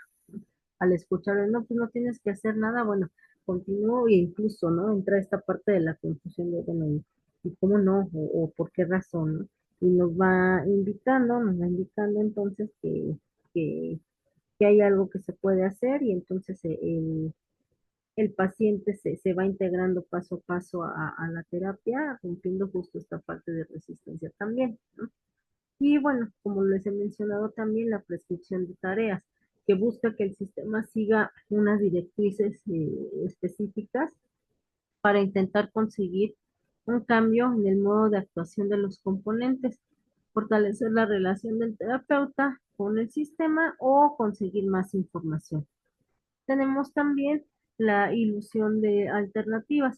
Al escuchar, no, pues no tienes que hacer nada, bueno, continúo e incluso, ¿no? Entra esta parte de la confusión de, bueno, ¿y cómo no? O por qué razón, ¿no? Y nos va indicando entonces que, que hay algo que se puede hacer y entonces el paciente se va integrando paso a paso a la terapia, rompiendo justo esta parte de resistencia también, ¿no? Y bueno, como les he mencionado también, la prescripción de tareas, que busca que el sistema siga unas directrices específicas para intentar conseguir un cambio en el modo de actuación de los componentes, fortalecer la relación del terapeuta con el sistema o conseguir más información. Tenemos también la ilusión de alternativas.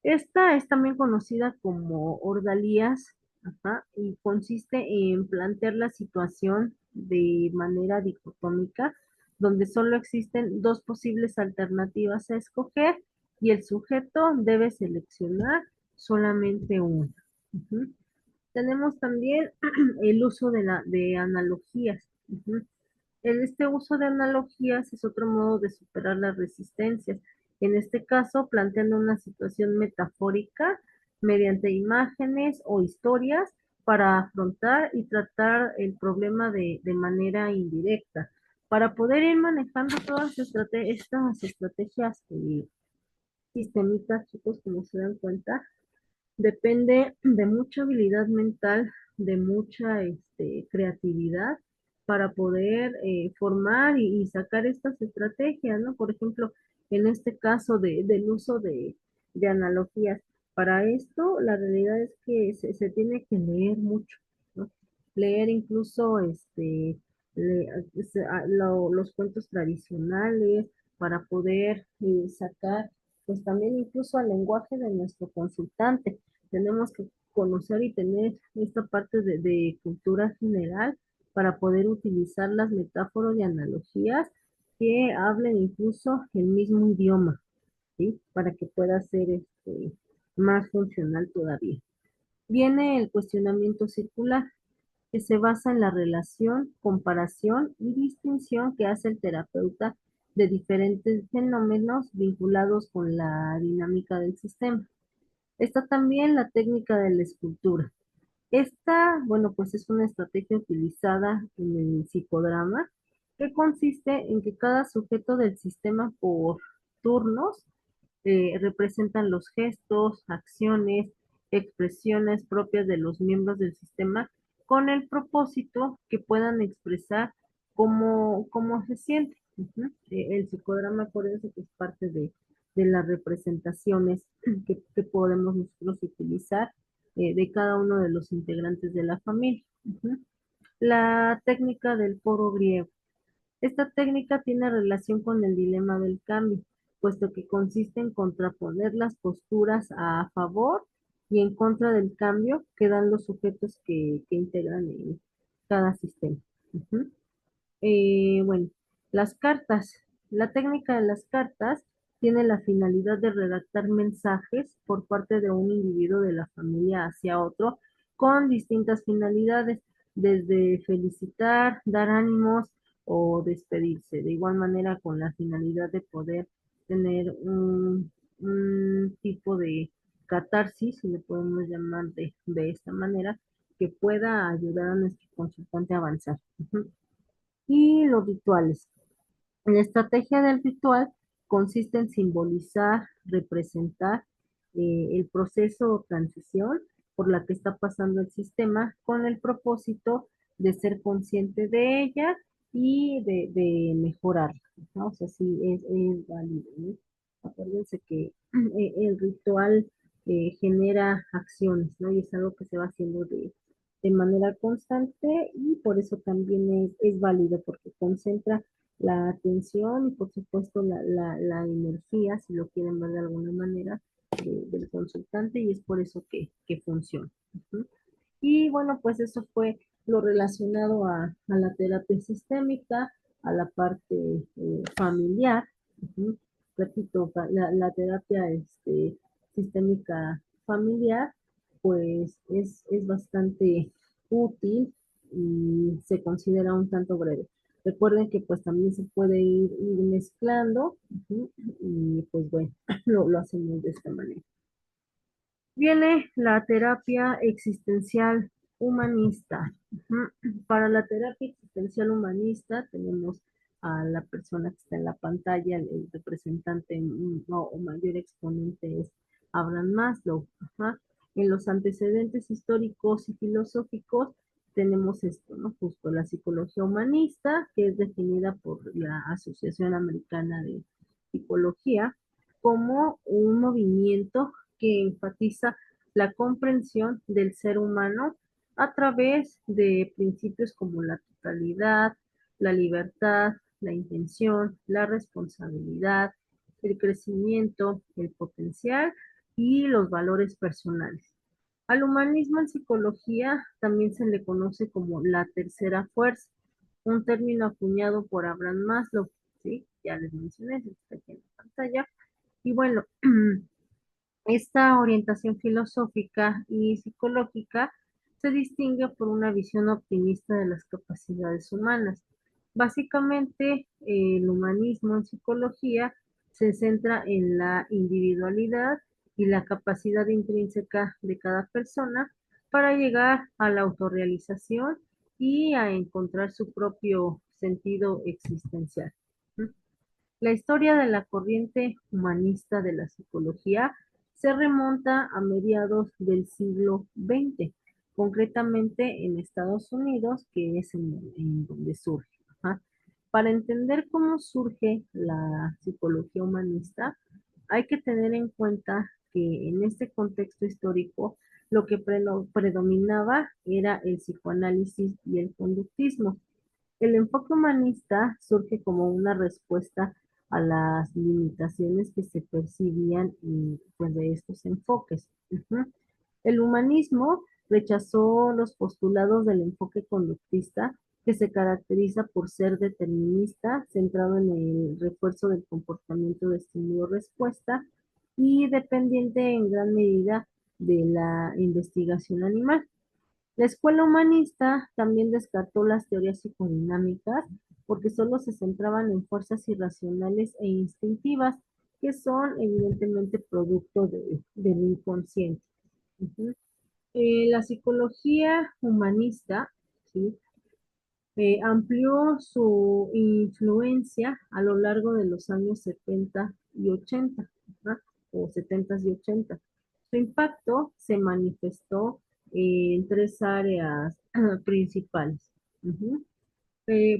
Esta es también conocida como ordalías, ajá, y consiste en plantear la situación de manera dicotómica, donde solo existen dos posibles alternativas a escoger y el sujeto debe seleccionar solamente una. Ujú. Tenemos también el uso de analogías. Ujú. Este uso de analogías es otro modo de superar las resistencias. En este caso, planteando una situación metafórica mediante imágenes o historias para afrontar y tratar el problema de manera indirecta. Para poder ir manejando todas estas estrategias sistémicas, chicos, como se dan cuenta, depende de mucha habilidad mental, de mucha creatividad para poder formar y sacar estas estrategias, ¿no? Por ejemplo, en este caso del uso de analogías. Para esto, la realidad es que se tiene que leer mucho, ¿no? Leer incluso los cuentos tradicionales para poder sacar, pues también incluso al lenguaje de nuestro consultante. Tenemos que conocer y tener esta parte de cultura general para poder utilizar las metáforas y analogías que hablen incluso el mismo idioma, ¿sí? Para que pueda ser más funcional todavía. Viene el cuestionamiento circular, que se basa en la relación, comparación y distinción que hace el terapeuta de diferentes fenómenos vinculados con la dinámica del sistema. Está también la técnica de la escultura. Esta, bueno, pues es una estrategia utilizada en el psicodrama que consiste en que cada sujeto del sistema por turnos representan los gestos, acciones, expresiones propias de los miembros del sistema con el propósito que puedan expresar cómo se siente. Ujú. El psicodrama, acuérdense que es parte de las representaciones que podemos nosotros utilizar de cada uno de los integrantes de la familia. Ujú. La técnica del foro griego. Esta técnica tiene relación con el dilema del cambio, puesto que consiste en contraponer las posturas a favor y en contra del cambio que dan los sujetos que integran cada sistema. Ujú. Bueno, las cartas. La técnica de las cartas tiene la finalidad de redactar mensajes por parte de un individuo de la familia hacia otro con distintas finalidades, desde felicitar, dar ánimos o despedirse. De igual manera, con la finalidad de poder tener un tipo de catarsis, si le podemos llamar de esta manera, que pueda ayudar a nuestro consultante a avanzar. Ujú. Y los rituales. La estrategia del ritual consiste en simbolizar, representar el proceso o transición por la que está pasando el sistema con el propósito de ser consciente de ella y de mejorarla, ¿no? O sea, sí es válido, ¿no? Acuérdense que el ritual genera acciones, ¿no? Y es algo que se va haciendo de manera constante y por eso también es válido porque concentra la atención y por supuesto la energía, si lo quieren ver de alguna manera, del consultante y es por eso que funciona. Ujú. Y bueno, pues eso fue lo relacionado a la terapia sistémica, a la parte familiar. Ujú. Repito, la terapia sistémica familiar, pues es bastante útil y se considera un tanto breve. Recuerden que pues también se puede ir mezclando, ujú, y pues bueno, lo hacemos de esta manera. Viene la terapia existencial humanista. Ujú. Para la terapia existencial humanista tenemos a la persona que está en la pantalla, el representante o mayor exponente es Abraham Maslow. Ajá. En los antecedentes históricos y filosóficos tenemos esto, ¿no? Justo la psicología humanista, que es definida por la Asociación Americana de Psicología como un movimiento que enfatiza la comprensión del ser humano a través de principios como la totalidad, la libertad, la intención, la responsabilidad, el crecimiento, el potencial y los valores personales. Al humanismo en psicología también se le conoce como la tercera fuerza, un término acuñado por Abraham Maslow, ¿sí? Ya les mencioné, está aquí en la pantalla. Y bueno, esta orientación filosófica y psicológica se distingue por una visión optimista de las capacidades humanas. Básicamente, el humanismo en psicología se centra en la individualidad y la capacidad intrínseca de cada persona para llegar a la autorrealización y a encontrar su propio sentido existencial. La historia de la corriente humanista de la psicología se remonta a mediados del siglo XX, concretamente en Estados Unidos, que es en donde surge. Ajá. Para entender cómo surge la psicología humanista, hay que tener en cuenta que en este contexto histórico lo que predominaba era el psicoanálisis y el conductismo. El enfoque humanista surge como una respuesta a las limitaciones que se percibían pues, de estos enfoques. Ujú. El humanismo rechazó los postulados del enfoque conductista, que se caracteriza por ser determinista, centrado en el refuerzo del comportamiento de estímulo-respuesta y dependiente en gran medida de la investigación animal. La escuela humanista también descartó las teorías psicodinámicas porque solo se centraban en fuerzas irracionales e instintivas que son evidentemente producto del inconsciente. Ujú. La psicología humanista, ¿sí? Amplió su influencia a lo largo de los años 70 y 80, ¿verdad? O 70 y 80. Su impacto se manifestó en tres áreas principales. Ujú.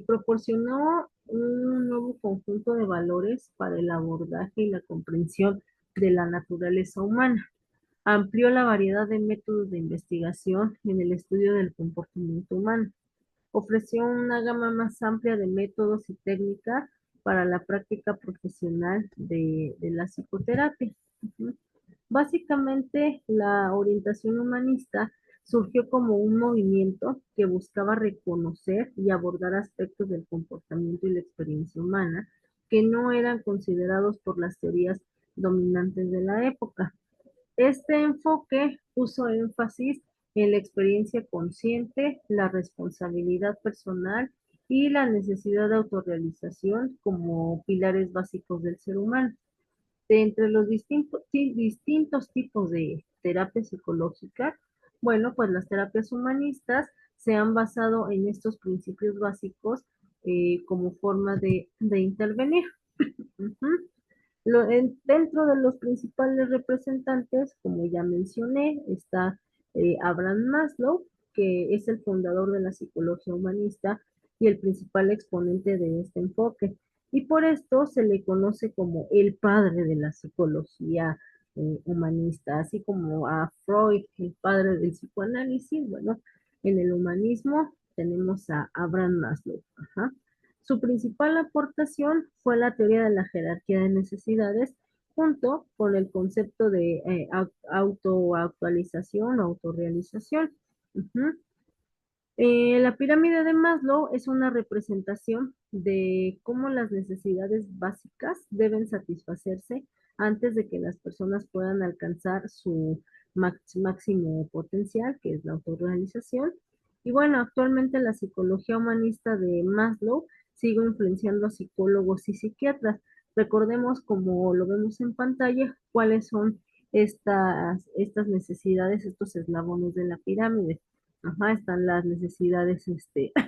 Proporcionó un nuevo conjunto de valores para el abordaje y la comprensión de la naturaleza humana. Amplió la variedad de métodos de investigación en el estudio del comportamiento humano. Ofreció una gama más amplia de métodos y técnicas para la práctica profesional de la psicoterapia. Ujú. Básicamente, la orientación humanista surgió como un movimiento que buscaba reconocer y abordar aspectos del comportamiento y la experiencia humana que no eran considerados por las teorías dominantes de la época. Este enfoque puso énfasis en la experiencia consciente, la responsabilidad personal y la necesidad de autorrealización como pilares básicos del ser humano. De entre los distintos tipos de terapia psicológica, bueno, pues las terapias humanistas se han basado en estos principios básicos como forma de intervenir. Ujú. Dentro de los principales representantes, como ya mencioné, está Abraham Maslow, que es el fundador de la psicología humanista y el principal exponente de este enfoque. Y por esto se le conoce como el padre de la psicología humanista, así como a Freud, el padre del psicoanálisis. Bueno, en el humanismo tenemos a Abraham Maslow. Ajá. Su principal aportación fue la teoría de la jerarquía de necesidades, junto con el concepto de autoactualización o autorrealización. Ujú. La pirámide de Maslow es una representación de cómo las necesidades básicas deben satisfacerse antes de que las personas puedan alcanzar su máximo potencial, que es la autorrealización. Y bueno, actualmente la psicología humanista de Maslow sigue influenciando a psicólogos y psiquiatras. Recordemos, como lo vemos en pantalla, cuáles son estas necesidades, estos eslabones de la pirámide. Ajá, están las necesidades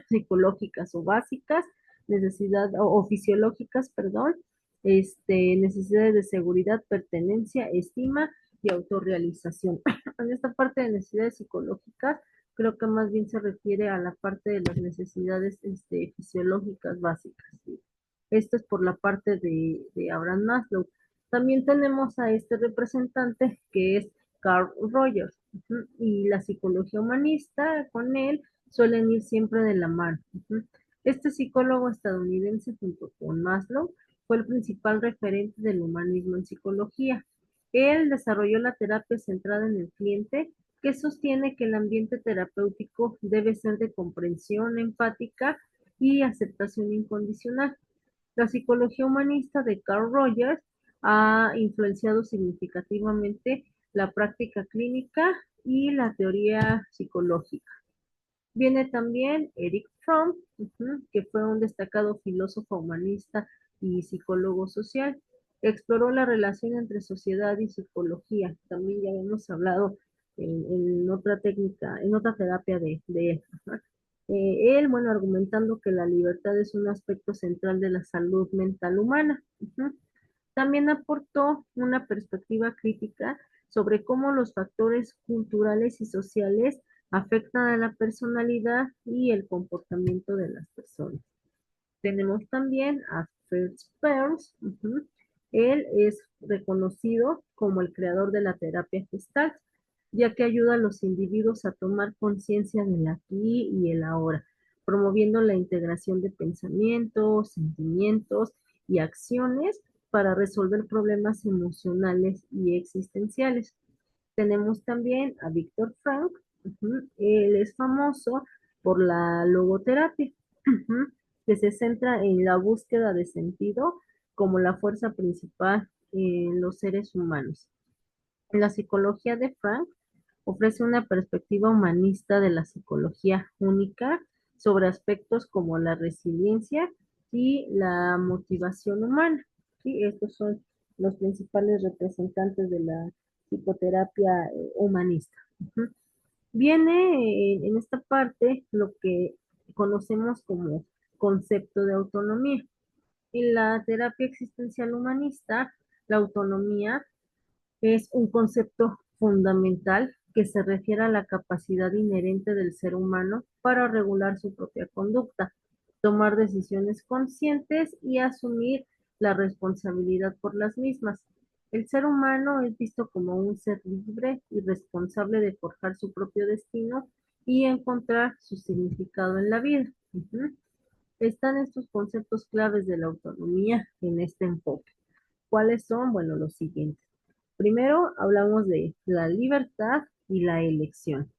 psicológicas o básicas, necesidad, o fisiológicas, perdón, necesidades de seguridad, pertenencia, estima y autorrealización. En esta parte de necesidades psicológicas, creo que más bien se refiere a la parte de las necesidades fisiológicas básicas, ¿sí? Esto es por la parte de Abraham Maslow. También tenemos a este representante que es Carl Rogers, y la psicología humanista con él suelen ir siempre de la mano. Este psicólogo estadounidense junto con Maslow fue el principal referente del humanismo en psicología. Él desarrolló la terapia centrada en el cliente, que sostiene que el ambiente terapéutico debe ser de comprensión empática y aceptación incondicional. La psicología humanista de Carl Rogers ha influenciado significativamente la práctica clínica y la teoría psicológica. Viene también Eric Fromm, que fue un destacado filósofo humanista y psicólogo social. Exploró la relación entre sociedad y psicología. También ya hemos hablado en otra técnica, en otra terapia de él. Él, bueno, argumentando que la libertad es un aspecto central de la salud mental humana. También aportó una perspectiva crítica sobre cómo los factores culturales y sociales afectan a la personalidad y el comportamiento de las personas. Tenemos también a Fritz Perls. Él es reconocido como el creador de la terapia Gestalt, ya que ayuda a los individuos a tomar conciencia del aquí y el ahora, promoviendo la integración de pensamientos, sentimientos y acciones para resolver problemas emocionales y existenciales. Tenemos también a Víctor Frank. Él es famoso por la logoterapia, que se centra en la búsqueda de sentido como la fuerza principal en los seres humanos. La psicología de Frank ofrece una perspectiva humanista de la psicología única sobre aspectos como la resiliencia y la motivación humana. ¿Sí? Estos son los principales representantes de la psicoterapia humanista. Viene en esta parte lo que conocemos como concepto de autonomía. En la terapia existencial humanista, la autonomía es un concepto fundamental que se refiere a la capacidad inherente del ser humano para regular su propia conducta, tomar decisiones conscientes y asumir la responsabilidad por las mismas. El ser humano es visto como un ser libre y responsable de forjar su propio destino y encontrar su significado en la vida. Están estos conceptos claves de la autonomía en este enfoque. ¿Cuáles son? Bueno, los siguientes. Primero, hablamos de la libertad y la elección.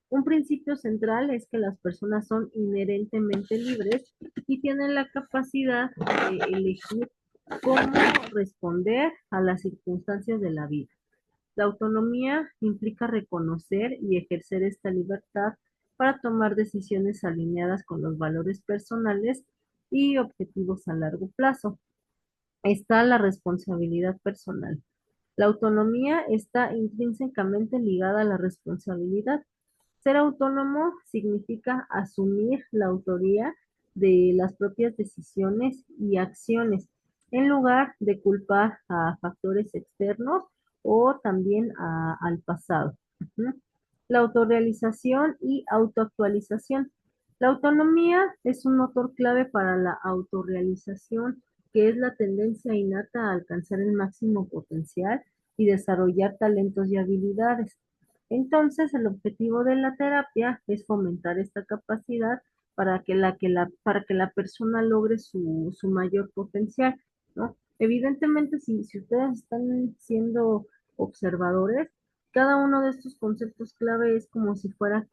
Un principio central es que las personas son inherentemente libres y tienen la capacidad de elegir cómo responder a las circunstancias de la vida. La autonomía implica reconocer y ejercer esta libertad para tomar decisiones alineadas con los valores personales y objetivos a largo plazo. Está la responsabilidad personal. La autonomía está intrínsecamente ligada a la responsabilidad. Ser autónomo significa asumir la autoría de las propias decisiones y acciones, en lugar de culpar a factores externos o también al pasado. La autorrealización y autoactualización. La autonomía es un motor clave para la autorrealización, que es la tendencia innata a alcanzar el máximo potencial y desarrollar talentos y habilidades. Entonces, el objetivo de la terapia es fomentar esta capacidad para que la persona logre su mayor potencial, ¿no? Evidentemente, si ustedes están siendo observadores, cada uno de estos conceptos clave es como si fuera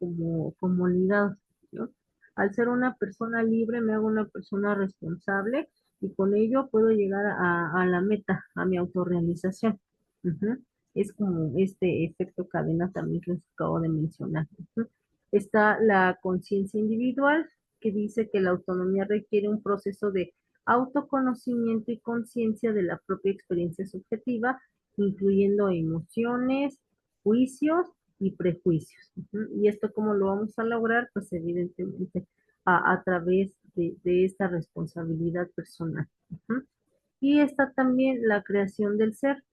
como ligados, ¿no? Al ser una persona libre, me hago una persona responsable y con ello puedo llegar a la meta, a mi autorrealización. Ujú. Es como este efecto cadena también que les acabo de mencionar. Está la conciencia individual, que dice que la autonomía requiere un proceso de autoconocimiento y conciencia de la propia experiencia subjetiva, incluyendo emociones, juicios y prejuicios. Y esto, ¿cómo lo vamos a lograr? Pues evidentemente a través de esta responsabilidad personal. Ujú. Y está también la creación del ser.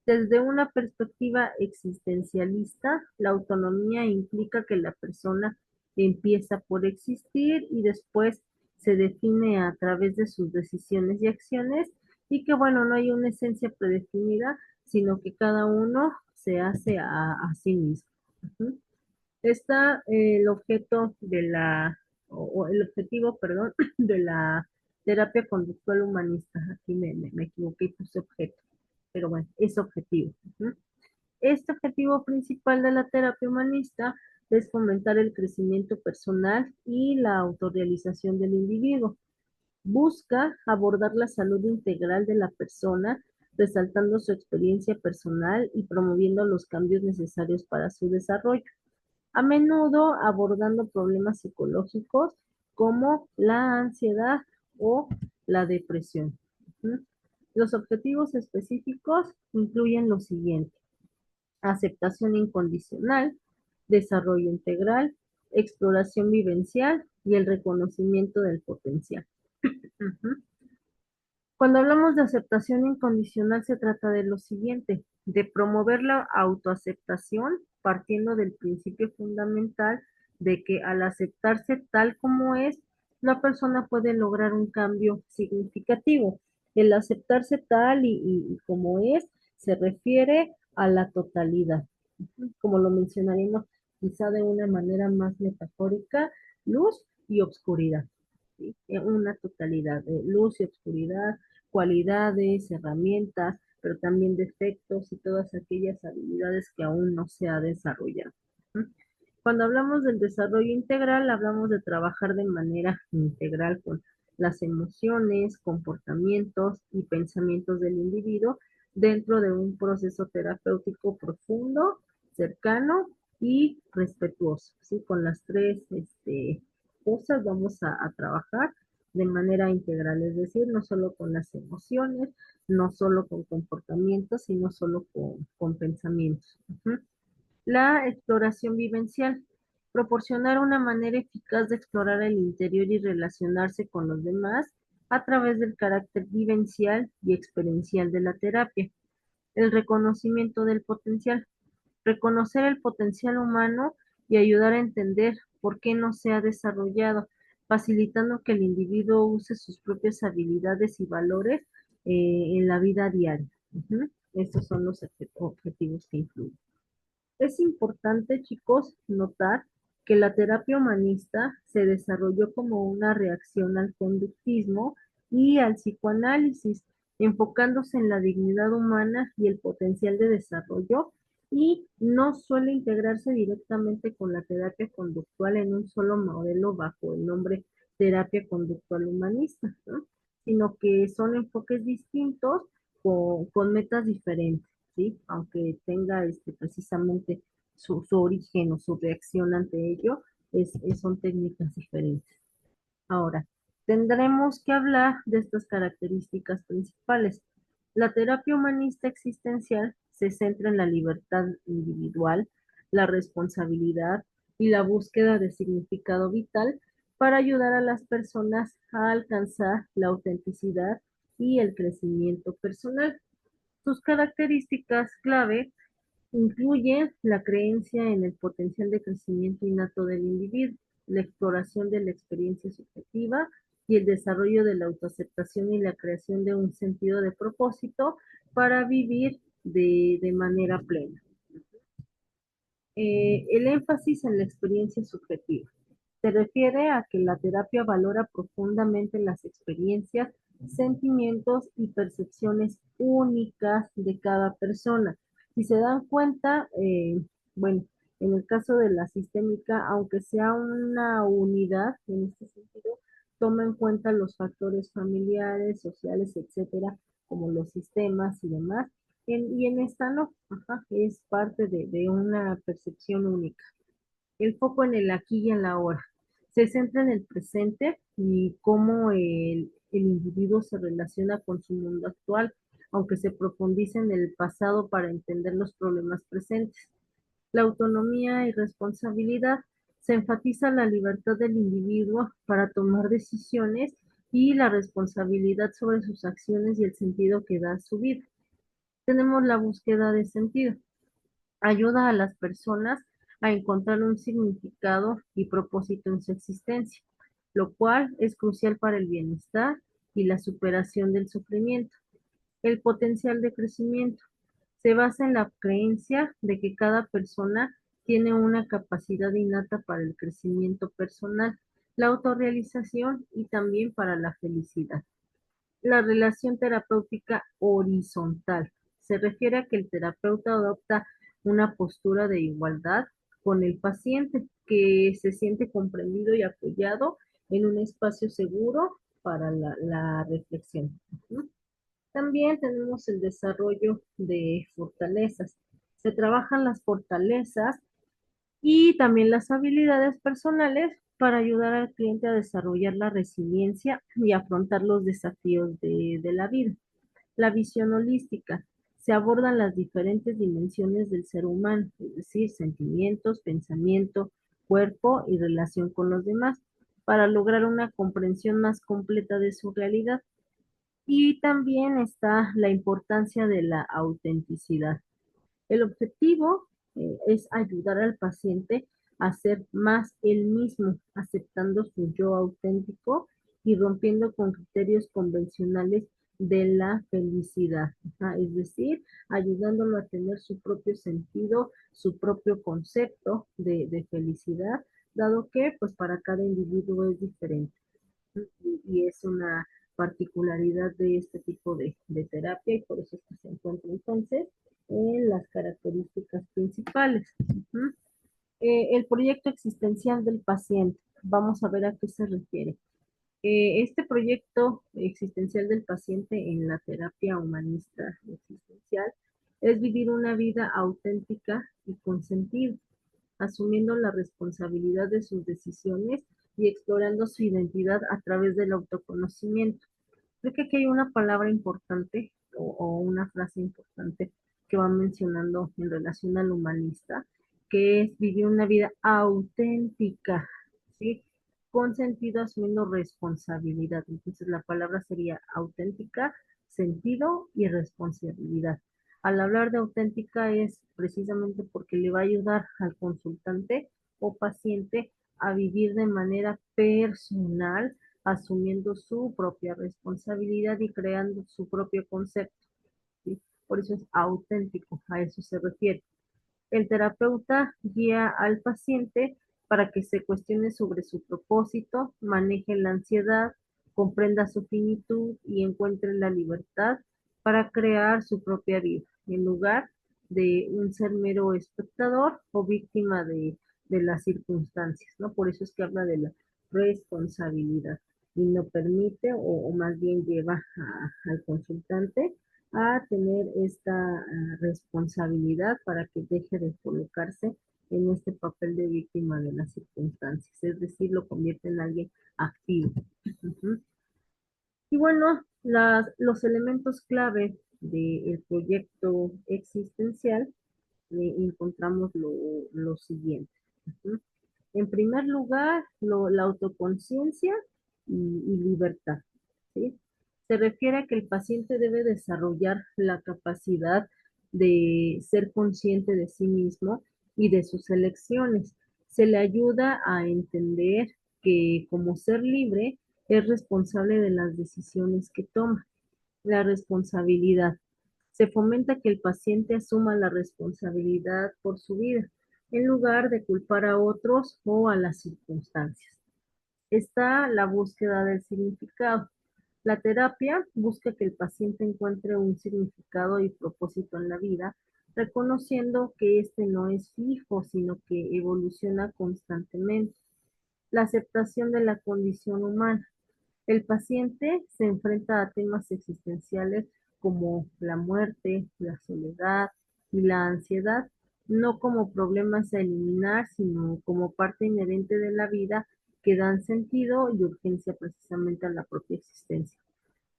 Desde una perspectiva existencialista, la autonomía implica que la persona empieza por existir y después se define a través de sus decisiones y acciones y que, bueno, no hay una esencia predefinida, sino que cada uno se hace a sí mismo. Ujú. Está el objeto de o el objetivo, perdón, de la terapia conductual humanista. Aquí me equivoqué y puse objeto, pero bueno, es objetivo. Ujú. Este objetivo principal de la terapia humanista es fomentar el crecimiento personal y la autorrealización del individuo. Busca abordar la salud integral de la persona, resaltando su experiencia personal y promoviendo los cambios necesarios para su desarrollo, a menudo abordando problemas psicológicos como la ansiedad o la depresión. Ujú. Los objetivos específicos incluyen lo siguiente: aceptación incondicional, desarrollo integral, exploración vivencial y el reconocimiento del potencial. Ujú. Cuando hablamos de aceptación incondicional, se trata de lo siguiente: de promover la autoaceptación partiendo del principio fundamental de que al aceptarse tal como es, la persona puede lograr un cambio significativo. El aceptarse tal y como es se refiere a la totalidad. Como lo mencionaremos quizá de una manera más metafórica, luz y obscuridad. ¿Sí? Una totalidad de luz y obscuridad, cualidades, herramientas, pero también defectos y todas aquellas habilidades que aún no se ha desarrollado. Cuando hablamos del desarrollo integral, hablamos de trabajar de manera integral con las emociones, comportamientos y pensamientos del individuo dentro de un proceso terapéutico profundo, cercano y respetuoso. ¿Sí? Con las tres cosas vamos a trabajar de manera integral, es decir, no solo con las emociones, no solo con comportamientos, sino solo con pensamientos. Ujú. La exploración vivencial. Proporcionar una manera eficaz de explorar el interior y relacionarse con los demás a través del carácter vivencial y experiencial de la terapia. El reconocimiento del potencial. Reconocer el potencial humano y ayudar a entender por qué no se ha desarrollado, facilitando que el individuo use sus propias habilidades y valores en la vida diaria. Ujú. Estos son los objetivos que incluyen. Es importante, chicos, notar que la terapia humanista se desarrolló como una reacción al conductismo y al psicoanálisis, enfocándose en la dignidad humana y el potencial de desarrollo, y no suele integrarse directamente con la terapia conductual en un solo modelo bajo el nombre terapia conductual humanista, ¿no? Sino que son enfoques distintos con metas diferentes. ¿Sí? Aunque tenga precisamente su origen o su reacción ante ello, son técnicas diferentes. Ahora, tendremos que hablar de estas características principales. La terapia humanista existencial se centra en la libertad individual, la responsabilidad y la búsqueda de significado vital para ayudar a las personas a alcanzar la autenticidad y el crecimiento personal. Sus características clave incluyen la creencia en el potencial de crecimiento innato del individuo, la exploración de la experiencia subjetiva y el desarrollo de la autoaceptación y la creación de un sentido de propósito para vivir de manera plena. El énfasis en la experiencia subjetiva. Se refiere a que la terapia valora profundamente las experiencias, sentimientos y percepciones únicas de cada persona. Si se dan cuenta, bueno, en el caso de la sistémica, aunque sea una unidad en este sentido, toma en cuenta los factores familiares, sociales, etcétera, como los sistemas y demás. Y en esta no, ajá, es parte de una percepción única. El foco en el aquí y en la ahora. Se centra en el presente y cómo el individuo se relaciona con su mundo actual, aunque se profundice en el pasado para entender los problemas presentes. La autonomía y responsabilidad. Se enfatiza la libertad del individuo para tomar decisiones y la responsabilidad sobre sus acciones y el sentido que da a su vida. Tenemos la búsqueda de sentido. Ayuda a las personas a encontrar un significado y propósito en su existencia, lo cual es crucial para el bienestar y la superación del sufrimiento. El potencial de crecimiento se basa en la creencia de que cada persona tiene una capacidad innata para el crecimiento personal, la autorrealización y también para la felicidad. La relación terapéutica horizontal se refiere a que el terapeuta adopta una postura de igualdad con el paciente, que se siente comprendido y apoyado en un espacio seguro para la reflexión. ¿No? También tenemos el desarrollo de fortalezas. Se trabajan las fortalezas y también las habilidades personales para ayudar al cliente a desarrollar la resiliencia y afrontar los desafíos de la vida. La visión holística. Se abordan las diferentes dimensiones del ser humano, es decir, sentimientos, pensamiento, cuerpo y relación con los demás, para lograr una comprensión más completa de su realidad. Y también está la importancia de la autenticidad. El objetivo es ayudar al paciente a ser más él mismo, aceptando su yo auténtico y rompiendo con criterios convencionales de la felicidad. Ajá, es decir, ayudándolo a tener su propio sentido, su propio concepto de felicidad, dado que pues para cada individuo es diferente y es una particularidad de este tipo de terapia y por eso es que se encuentra entonces en las características principales. Uh-huh. El proyecto existencial del paciente. Vamos a ver a qué se refiere. Este proyecto existencial del paciente en la terapia humanista existencial es vivir una vida auténtica y con sentido, asumiendo la responsabilidad de sus decisiones y explorando su identidad a través del autoconocimiento. Creo que aquí hay una palabra importante o una frase importante que va mencionando en relación al humanista, que es vivir una vida auténtica, ¿sí? Con sentido, asumiendo responsabilidad. Entonces la palabra sería auténtica, sentido y responsabilidad. Al hablar de auténtica es precisamente porque le va a ayudar al consultante o paciente a vivir de manera personal, asumiendo su propia responsabilidad y creando su propio concepto. ¿Sí? Por eso es auténtico, a eso se refiere. El terapeuta guía al paciente para que se cuestione sobre su propósito, maneje la ansiedad, comprenda su finitud y encuentre la libertad para crear su propia vida, en lugar de un ser mero espectador o víctima de las circunstancias, ¿no? Por eso es que habla de la responsabilidad y no permite o más bien lleva al consultante a tener esta responsabilidad para que deje de colocarse en este papel de víctima de las circunstancias, es decir, lo convierte en alguien activo. Uh-huh. Y bueno, los elementos clave del proyecto existencial encontramos lo siguiente. Uh-huh. En primer lugar, la autoconciencia y libertad. ¿Sí? Se refiere a que el paciente debe desarrollar la capacidad de ser consciente de sí mismo y de sus elecciones. Se le ayuda a entender que como ser libre es responsable de las decisiones que toma. La responsabilidad. Se fomenta que el paciente asuma la responsabilidad por su vida, en lugar de culpar a otros o a las circunstancias. Está la búsqueda del significado. La terapia busca que el paciente encuentre un significado y propósito en la vida, reconociendo que este no es fijo, sino que evoluciona constantemente. La aceptación de la condición humana. El paciente se enfrenta a temas existenciales como la muerte, la soledad y la ansiedad, no como problemas a eliminar, sino como parte inherente de la vida que dan sentido y urgencia precisamente a la propia existencia.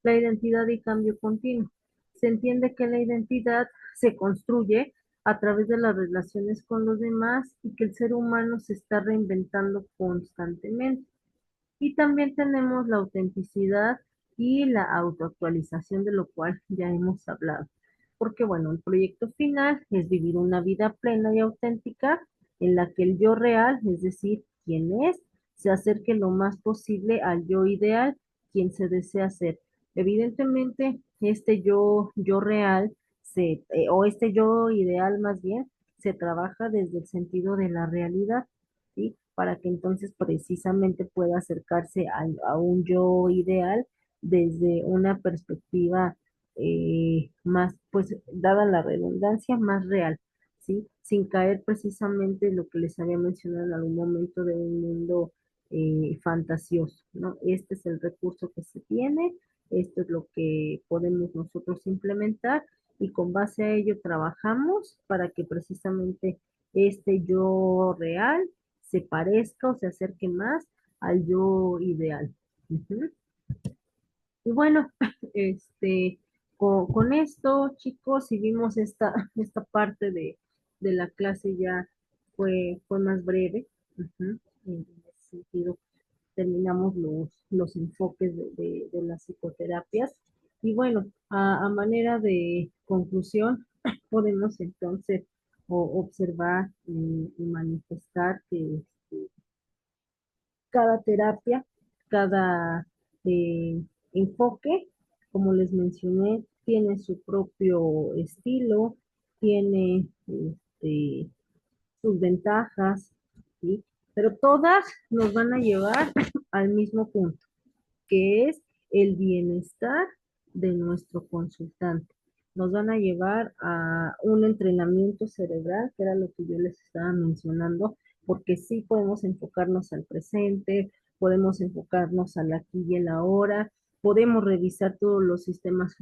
La identidad y cambio continuo. Se entiende que la identidad se construye a través de las relaciones con los demás y que el ser humano se está reinventando constantemente. Y también tenemos la autenticidad y la autoactualización, de lo cual ya hemos hablado. Porque bueno, el proyecto final es vivir una vida plena y auténtica en la que el yo real, es decir, quien es, se acerque lo más posible al yo ideal, quien se desea ser. Evidentemente, este yo real, o este yo ideal más bien, se trabaja desde el sentido de la realidad, ¿sí? Para que entonces precisamente pueda acercarse a un yo ideal desde una perspectiva más, pues, dada la redundancia, más real, ¿sí? Sin caer precisamente en lo que les había mencionado en algún momento de un mundo fantasioso, ¿no? Este es el recurso que se tiene, esto es lo que podemos nosotros implementar y con base a ello trabajamos para que precisamente este yo real se parezca o se acerque más al yo ideal. Ujú. Y bueno, con esto, chicos, si vimos esta parte de la clase ya fue más breve. Ujú. En ese sentido, terminamos los enfoques de las psicoterapias. Y bueno, a manera de conclusión, podemos entonces observar y manifestar que cada terapia, cada enfoque, como les mencioné, tiene su propio estilo, tiene sus ventajas, ¿sí? Pero todas nos van a llevar al mismo punto, que es el bienestar de nuestro consultante. Nos van a llevar a un entrenamiento cerebral, que era lo que yo les estaba mencionando, porque sí podemos enfocarnos al presente, podemos enfocarnos al aquí y el ahora, podemos revisar todos los sistemas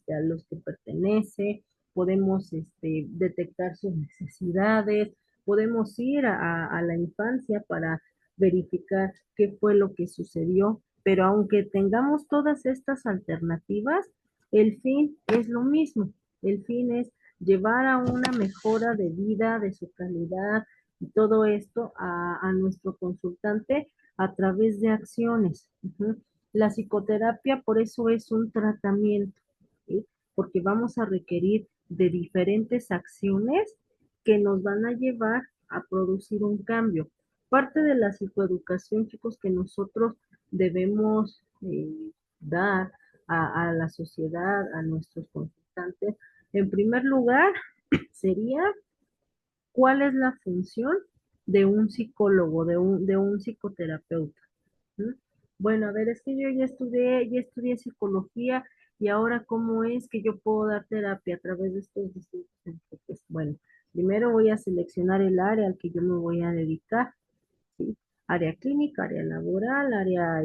a los que pertenece, podemos detectar sus necesidades, podemos ir a la infancia para verificar qué fue lo que sucedió, pero aunque tengamos todas estas alternativas, el fin es lo mismo. El fin es llevar a una mejora de vida, de su calidad y todo esto a nuestro consultante a través de acciones. Ujú. La psicoterapia por eso es un tratamiento, ¿sí? Porque vamos a requerir de diferentes acciones que nos van a llevar a producir un cambio. Parte de la psicoeducación, chicos, que nosotros debemos dar a la sociedad, a nuestros consultantes, en primer lugar, sería cuál es la función de un psicólogo, de un psicoterapeuta. ¿Mm? Bueno, a ver, es que yo ya estudié psicología y ahora cómo es que yo puedo dar terapia a través de estos distintos enfoques. Bueno, primero voy a seleccionar el área al que yo me voy a dedicar, ¿sí? Área clínica, área laboral, área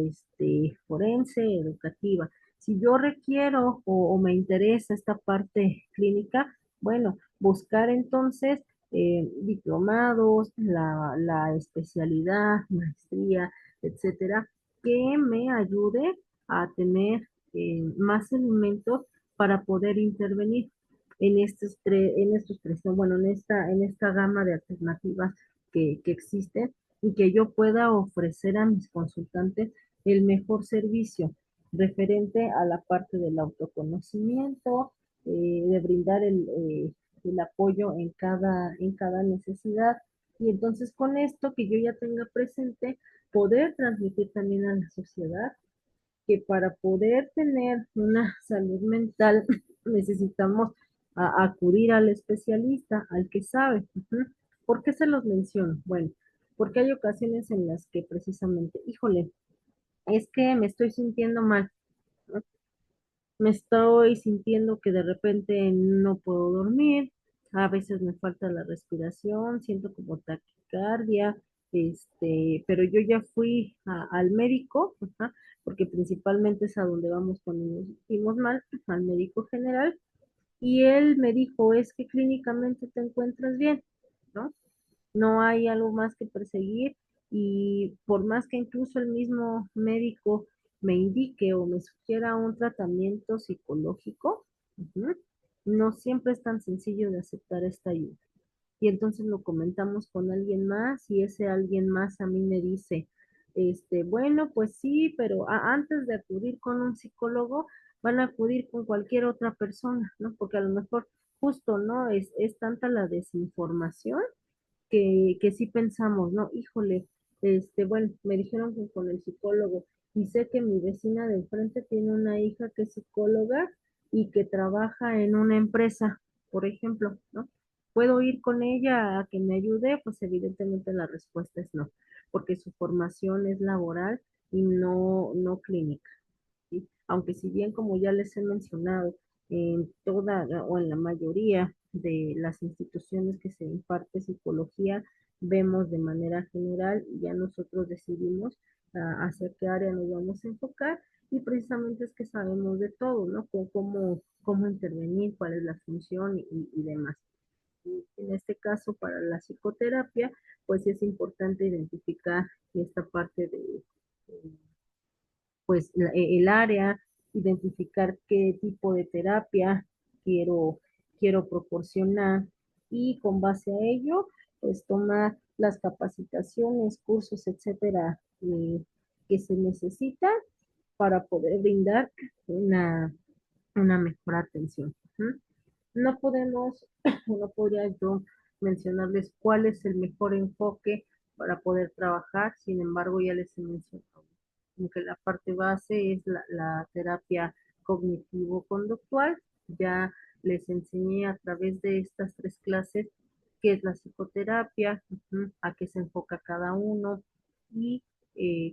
forense, educativa. Si yo requiero o me interesa esta parte clínica, bueno, buscar entonces diplomados, la especialidad, maestría, etcétera, que me ayude a tener más elementos para poder intervenir en estos tres, no, bueno, en esta gama de alternativas que existen y que yo pueda ofrecer a mis consultantes el mejor servicio referente a la parte del autoconocimiento, de brindar el apoyo en cada necesidad. Y entonces con esto que yo ya tenga presente, poder transmitir también a la sociedad que para poder tener una salud mental necesitamos acudir al especialista, al que sabe. Ujú. ¿Por qué se los menciono? Bueno, porque hay ocasiones en las que precisamente, híjole, es que me estoy sintiendo mal, ¿no? Me estoy sintiendo que de repente no puedo dormir, a veces me falta la respiración, siento como taquicardia, pero yo ya fui al médico, ajá, porque principalmente es a donde vamos cuando nos sentimos mal, al médico general, y él me dijo, es que clínicamente te encuentras bien, ¿no? No hay algo más que perseguir y por más que incluso el mismo médico me indique o me sugiera un tratamiento psicológico, ujú, no siempre es tan sencillo de aceptar esta ayuda. Y entonces lo comentamos con alguien más y ese alguien más a mí me dice, bueno, pues sí, pero antes de acudir con un psicólogo, van a acudir con cualquier otra persona, ¿no? Porque a lo mejor justo, ¿no? Es tanta la desinformación que sí pensamos, ¿no? Híjole, bueno, me dijeron que con el psicólogo y sé que mi vecina de enfrente tiene una hija que es psicóloga y que trabaja en una empresa, por ejemplo, ¿no? ¿Puedo ir con ella a que me ayude? Pues evidentemente la respuesta es no, porque su formación es laboral y no clínica. ¿Sí? Aunque si bien, como ya les he mencionado, en toda o en la mayoría de las instituciones que se imparte psicología, vemos de manera general y ya nosotros decidimos hacia qué área nos vamos a enfocar y precisamente es que sabemos de todo, ¿no? Cómo intervenir, cuál es la función y demás. Y en este caso, para la psicoterapia, pues es importante identificar esta parte de pues el área, identificar qué tipo de terapia quiero, quiero proporcionar y con base a ello, pues tomar las capacitaciones, cursos, etcétera, que se necesitan para poder brindar una, una mejor atención. ¿Mm? No podemos, no podría yo mencionarles cuál es el mejor enfoque para poder trabajar, sin embargo, ya les he mencionado que la parte base es la terapia cognitivo-conductual. Ya les enseñé a través de estas tres clases qué es la psicoterapia, a qué se enfoca cada uno y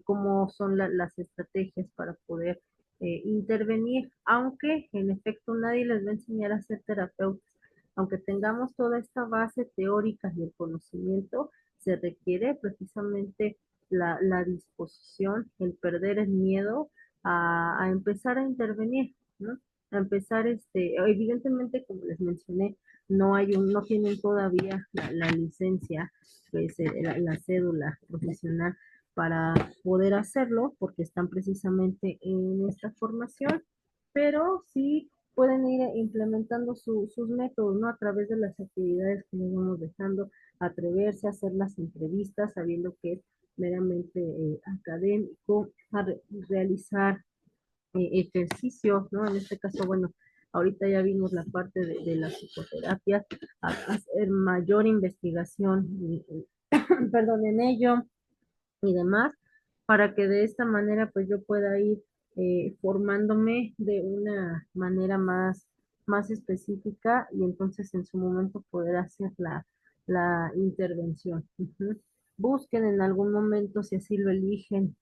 cómo son las estrategias para poder intervenir, aunque en efecto nadie les va a enseñar a ser terapeutas. Aunque tengamos toda esta base teórica y el conocimiento, se requiere precisamente la disposición, el perder el miedo a empezar a intervenir, ¿no? A empezar, evidentemente, como les mencioné, no tienen todavía la licencia, pues, la cédula profesional para poder hacerlo, porque están precisamente en esta formación, pero sí pueden ir implementando sus métodos, ¿no? A través de las actividades que nos vamos dejando, atreverse a hacer las entrevistas, sabiendo que es meramente académico, realizar ejercicios, ¿no? En este caso, bueno, ahorita ya vimos la parte de la psicoterapia, hacer mayor investigación, perdón, en ello, y demás, para que de esta manera pues yo pueda ir formándome de una manera más específica y entonces en su momento poder hacer la intervención. Ujú. Busquen en algún momento, si así lo eligen,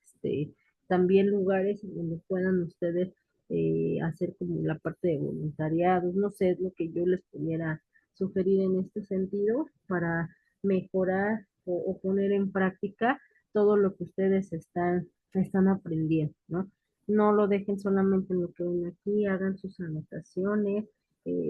también lugares en donde puedan ustedes hacer como la parte de voluntariados, no sé, es lo que yo les pudiera sugerir en este sentido para mejorar o poner en práctica todo lo que ustedes están aprendiendo, ¿no? No lo dejen solamente en lo que ven aquí, hagan sus anotaciones,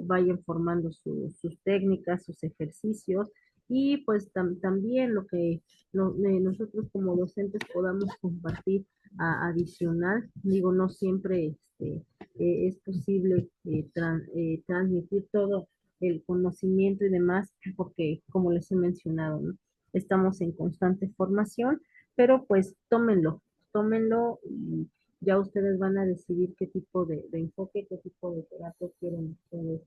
vayan formando sus técnicas, sus ejercicios y pues también lo que nosotros como docentes podamos compartir adicional, digo, no siempre es posible transmitir todo el conocimiento y demás, porque como les he mencionado, ¿no? Estamos en constante formación, pero pues tómenlo y ya ustedes van a decidir qué tipo de enfoque, qué tipo de terapia quieren ustedes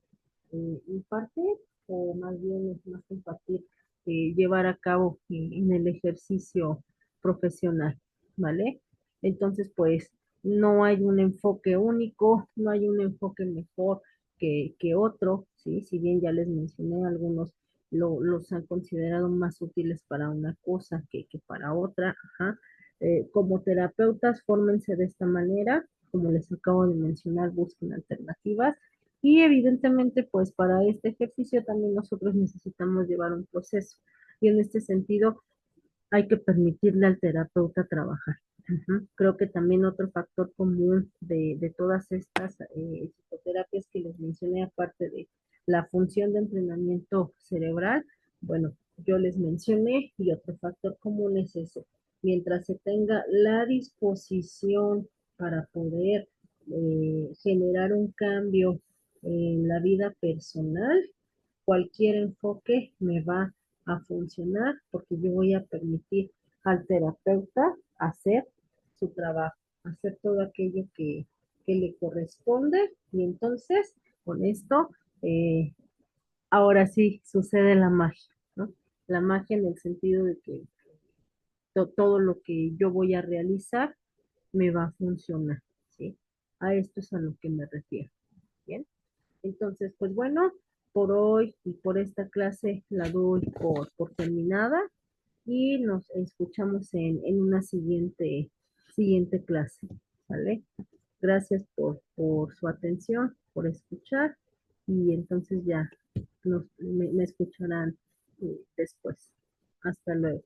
impartir o más bien es más compartir, llevar a cabo en el ejercicio profesional, ¿vale? Entonces, pues no hay un enfoque único, no hay un enfoque mejor que otro, ¿sí? Si bien ya les mencioné algunos los han considerado más útiles para una cosa que para otra. Ajá. Como terapeutas, fórmense de esta manera, como les acabo de mencionar, busquen alternativas y evidentemente, pues para este ejercicio también nosotros necesitamos llevar un proceso y en este sentido hay que permitirle al terapeuta trabajar. Ujú. Creo que también otro factor común de todas estas psicoterapias que les mencioné, aparte de la función de entrenamiento cerebral, bueno, yo les mencioné y otro factor común es eso. Mientras se tenga la disposición para poder generar un cambio en la vida personal, cualquier enfoque me va a funcionar porque yo voy a permitir al terapeuta hacer su trabajo, hacer todo aquello que le corresponde y entonces con esto, ahora sí sucede la magia, ¿no? La magia en el sentido de que todo lo que yo voy a realizar me va a funcionar, ¿sí? A esto es a lo que me refiero, ¿bien? Entonces, pues bueno, por hoy y por esta clase la doy por terminada y nos escuchamos en una siguiente clase, ¿vale? Gracias por su atención, por escuchar y entonces ya me escucharán después. Hasta luego.